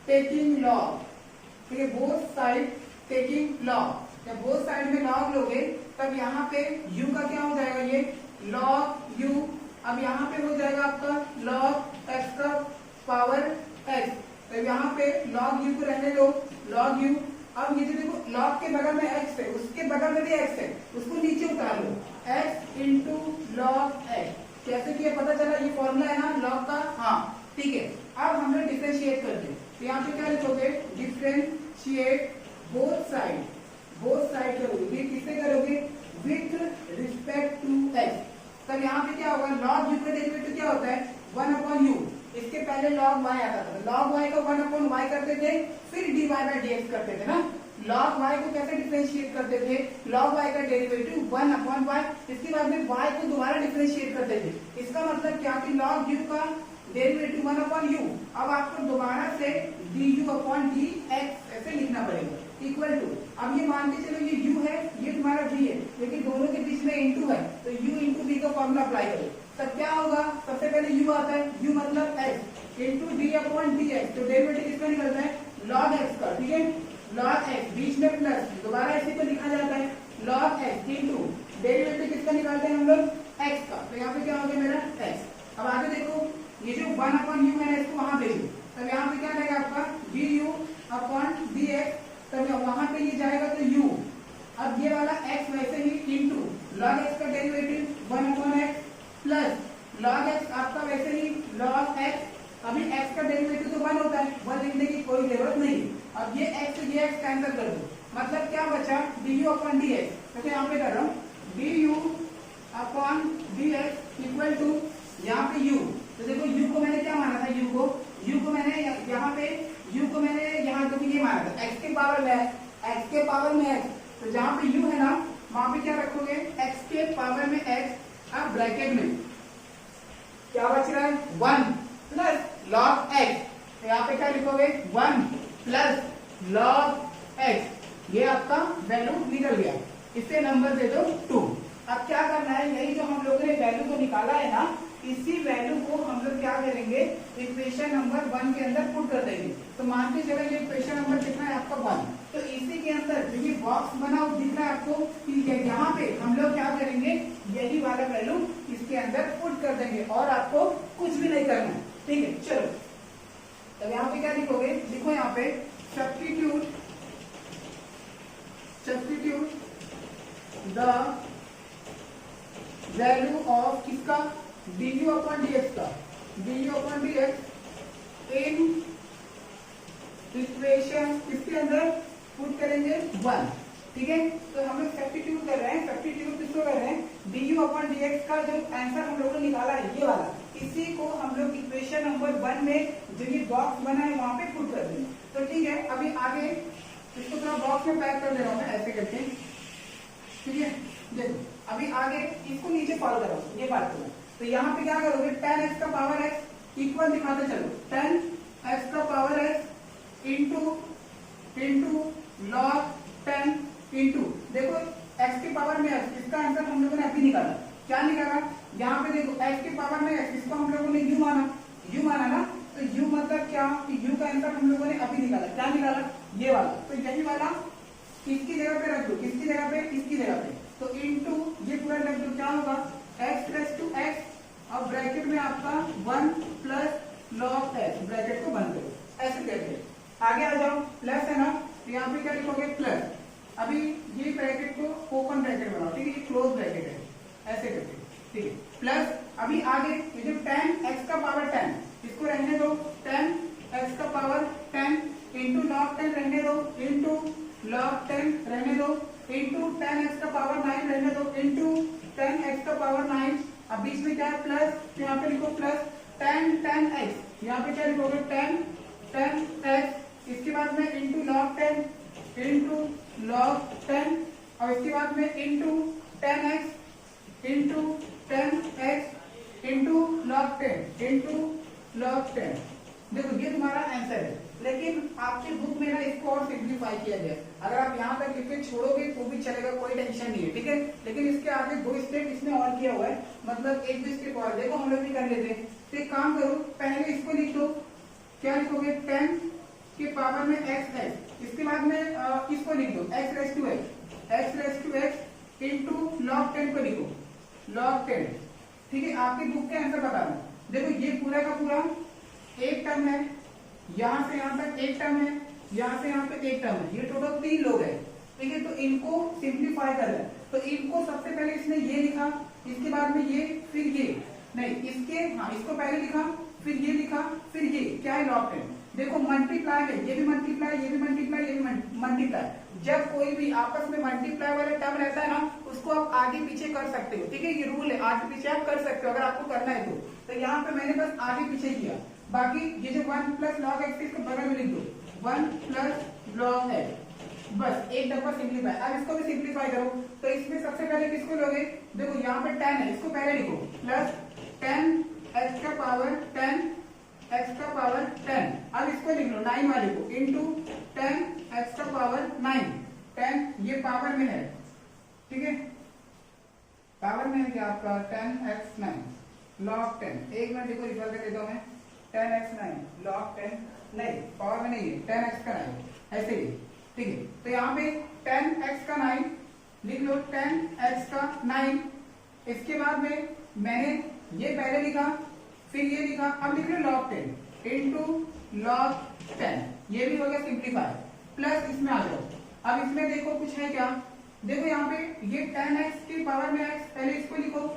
टेकिंग log, ठीक है, बोथ साइड टेकिंग log। जब बोथ साइड में log लोगे तब यहाँ पे u का क्या हो जाएगा, ये log u। अब यहाँ पे हो जाएगा आपका log x का पावर x। तो यहाँ पे log u को रहने दो, log u। अब ये जो देखो log के बगल में x है, उसके बगल में भी x है, उसको नीचे उतार लो, x इंटू log x। कैसे किया पता चला, ये फॉर्मूला है ना log का, हाँ ठीक है। अब हम लोग डिफरेंशिएट करते हैं, तो यहाँ पे क्या लिखोगे, डिफरेंशिएट बोथ साइड करोगे, ये किससे करोगे, विथ रिस्पेक्ट टू x। तब यहाँ पे क्या होगा, log u का डेरिवेटिव क्या होता है 1/u। इसके पहले log y आता था, log y को 1/y करते थे, फिर dy/dx करते थे ना। log y को कैसे डिफरेंशिएट करते थे, log y का डेरिवेटिव 1/y, इसके बाद में y को दोबारा डिफरेंशिएट करते थे। इसका मतलब क्या कि log u का डेरिवेटिव 1/u। अब आपको दोबारा से du/dx ऐसे लिखना पड़ेगा, इक्वल टू, अब ये मान के चलो ये u है, ये तुम्हारा v है, लेकिन दोनों के बीच में इंटू है, तो u इंटू v का फॉर्मूला अप्लाई करो। तब क्या होगा, सबसे पहले u आता है, u मतलब x इंटू d/dx। तो डेरिवेटिव किसका निकलता है, log x का, ठीक है, log x, बीच में प्लस, दोबारा इसी को लिखा जाता है log x इंटू डेरिवेटिव किसका निकालते हैं हम लोग, x का। तो यहाँ पे क्या हो गया मेरा x। अब आगे देखो, ये जो 1/u है इसको वहां भेजो, तब यहाँ पे क्या रहेगा आपका du/dx। तब वहां पे ये जाएगा तो u। अब ये वाला x वैसे ही इंटू log x का derivative 1/x plus log x आपका वैसे ही log x। अभी x का डेरिवेटिव तो 1 होता है, 1 लिखने की कोई जरूरत नहीं। अब ये x से ये x कैंसिल कर दो, मतलब क्या बचा, du/dx। तो यहाँ पे कर रहा हूँ du/dx इक्वल टू यहाँ पे u। तो देखो u को मैंने क्या माना था, u को मैंने यहाँ पे u को मैंने यहाँ तो ये माना था x के पावर में x। तो जहाँ पे u है ना, वहां पे क्या रखोगे, x के पावर में x। अब ब्रैकेट में क्या बच रहा है, 1 प्लस log x। तो यहाँ पे क्या लिखोगे, 1 प्लस log x। ये आपका वैल्यू निकल गया, इससे नंबर दे दो 2। अब क्या करना है, यही जो हम लोगों ने वैल्यू को निकाला है ना, इसी वैल्यू को हम लोग क्या करेंगे, इक्वेशन नंबर 1 के अंदर पुट कर देंगे। तो मान के चलो ये इक्वेशन नंबर कितना है आपका 1। तो इसी के अंदर जो ये बॉक्स बना हो दिख रहा है आपको, ठीक है, यहाँ पे हम लोग क्या करेंगे, यही वाला वैल्यू इसके अंदर पुट कर देंगे और आपको कुछ भी नहीं करना है, ठीक है। चलो तब यहाँ पे क्या लिखोगे, लिखो यहाँ पे सब्स्टिट्यूट द वैल्यू ऑफ किसका, du/dx का, du/dx इन इक्वेशन किसके अंदर पुट करेंगे 1। ठीक है। तो हम लोग सब्स्टिट्यूट कर रहे हैं, सब्स्टिट्यूट किसको कर रहे हैं, du अपॉन dx का जो आंसर हम लोगों ने निकाला है ये वाला, इसी को हम लोग इक्वेशन नंबर 1 में जो ये बॉक्स बना है वहां पे पुट कर देंगे। तो ठीक है, अभी आगे इसको थोड़ा बॉक्स में पैक कर दे रहा हूँ मैं ऐसे करके, ठीक है। देखो अभी आगे इसको नीचे सॉल्व करो, ये बात करो, तो यहाँ पे क्या करोगे, tan x का पावर x इक्वल दिखाते चलो, tan x का power x into log 10 into, देखो x की पावर में x, इसका आंसर हम लोगों ने अभी निकाला, क्या निकाला, यहाँ पे देखो x की पावर में x, इसको हम लोगों ने u माना ना, तो u मतलब क्या, कि u का आंसर हम लोगों ने अभी निकाला, क्या निकाला, ये वाला, तो यही वाला किसकी जगह पे रख दो, किसकी जगह पे, इसकी जगह पे, तो इंटू ये पूरा रख दो, क्या होगा x प्लस टू एक्स और ब्रैकेट में आपका 1 प्लस log x, ब्रैकेट को बंद करो, ऐसे करके आगे आ जाओ, प्लस है ना, तो यहाँ पे क्या लिखोगे प्लस, अभी ये ब्रैकेट को ओपन ब्रैकेट बनाओ, ठीक है, ये क्लोज ब्रैकेट है, ऐसे करके, ठीक है, प्लस अभी आगे ये जो tan x का पावर 10, इसको रहने दो, tan x का पावर 10 इंटू log 10 रहने दो, इंटू log 10 रहने दो, इंटू tan x का पावर 9 रहने दो, इंटू tan x का पावर 9, अब बीच में क्या है प्लस, तो यहाँ पे लिखो प्लस tan x, यहाँ पे क्या लिखोगे tan x, इसके बाद में इंटू log 10 इंटू log 10 और इसके बाद में into tan x into log 10 into log 10। देखो ये तुम्हारा आंसर है, लेकिन आपकी बुक में ना इसको और सिंप्लीफाई किया गया, अगर आप यहाँ तक लिख के छोड़ोगे तो भी चलेगा, कोई टेंशन नहीं है, ठीक है, लेकिन इसके आगे 2 स्टेप इसमें और किया हुआ है, मतलब एक 2 स्टेप और, देखो हम लोग भी कर लेते हैं, तो एक काम करो, पहले इसको लिख दो, क्या लिखोगे 10 के पावर में x है, इसके बाद में इसको लिख दो x raise to x into log 10 को लिखो log 10, ठीक है, आपकी बुक के आंसर बता दो, देखो ये पूरा का पूरा एक टर्म है, यहाँ से यहाँ तक एक टर्म है, यहाँ से यहाँ पे एक टर्म है, ये टोटल 3 लोग है, ठीक है, तो इनको सिंप्लीफाई कर रहे हैं, तो इनको सबसे पहले इसने ये लिखा, इसके बाद में ये, फिर ये नहीं, इसके हाँ इसको पहले लिखा, फिर ये लिखा, फिर ये क्या है log 10, देखो मल्टीप्लाई है, ये भी मल्टीप्लाई, ये भी मल्टीप्लाई, ये भी मल्टीप्लाई, जब कोई भी आपस में मल्टीप्लाई वाला टर्म रहता है ना, उसको आप आगे पीछे कर सकते हो, ठीक है, ये रूल है, आगे पीछे आप कर सकते हो अगर आपको करना है तो यहाँ पे मैंने बस आगे पीछे किया, बाकी ये जो 1 प्लस log x इसको बगल में लिख दो 1 प्लस log x, बस एक डब्बा सिंप्लीफाई, अब इसको भी सिंप्लीफाई करो, तो इसमें सबसे पहले किसको लोगे, देखो यहाँ पे 10 है, इसको पहले लिखो प्लस 10 x का पावर 10 x का पावर 10, अब इसको लिख लो 9 वाले को इंटू 10 x का पावर 9, 10 ये पावर में है, ठीक है, पावर में है क्या आपका 10x9 log 10, एक मिनट देखो रिफर कर देता हूँ मैं, 10x9 log 10 नहीं, पावर में नहीं है, 10x का 9 ऐसे ही, ठीक है, तो यहाँ पे 10x का 9 लिख लो, 10x का 9, इसके बाद में मैंने ये पहले लिखा, फिर ये लिखा, अब लिख लो log 10 इंटू log 10, ये भी हो गया सिंप्लीफाई, प्लस इसमें आ जाओ, अब इसमें देखो कुछ है क्या, देखो यहाँ पे ये 10x की पावर में x, पहले इसको लिखो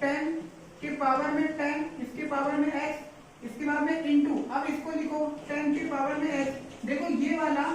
10 की पावर में 10, इसके पावर में x, इसके बाद में इंटू, अब इसको लिखो 10 की पावर में x, देखो ये वाला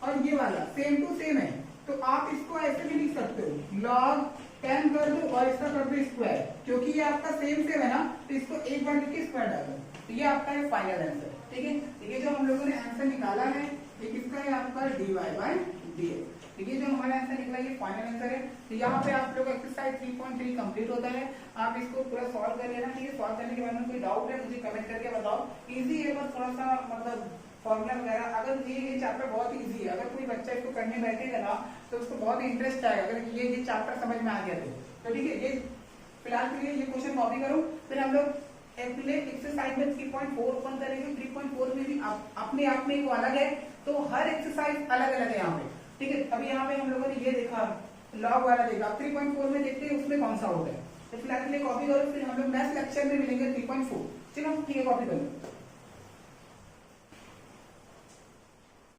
और ये वाला सेम टू सेम है, तो आप इसको ऐसे भी लिख सकते हो log 10 कर दो और इसका कर दो स्क्वायर, क्योंकि ये आपका सेम है ना, तो इसको एक बार लिख के स्क्वायर डाल दो, तो ये आपका है फाइनल आंसर, ठीक है, ये जो हम लोगों ने आंसर निकाला है ये किसका है, आपका dy/dx, ठीक है, जो हमारा आंसर निकला ये फाइनल आंसर है, तो यहाँ पे आप लोग एक्सरसाइज 3.3 कंप्लीट होता है, आप इसको पूरा सॉल्व कर लेना, ठीक है, सॉल्व करने के बाद में कोई डाउट है मुझे कमेंट करके बताओ, इजी है, बस थोड़ा सा मतलब फॉर्मूला वगैरह, अगर ये चैप्टर बहुत इजी है, अगर कोई बच्चा इसको करने बैठेगा ना तो उसको बहुत इंटरेस्ट आएगा, अगर ये चैप्टर समझ में आ गया तो ठीक है, ये फिलहाल के लिए ये क्वेश्चन कॉपी करो, फिर हम लोग एक्सरसाइज में 3.4 ओपन करेंगे, 3.4 में भी अपने आप में वो अलग है, तो हर एक्सरसाइज अलग अलग है यहाँ पे, ठीक है, अभी यहाँ पे हम लोगों ने ये देखा लॉग वाला देखा, 3.4 में देखते हैं उसमें कौन सा होगा, तो फिलहाल के लिए कॉपी करो, फिर हम लोग नेक्स्ट लेक्चर में मिलेंगे 3.4, चलो ठीक है, कॉपी करो।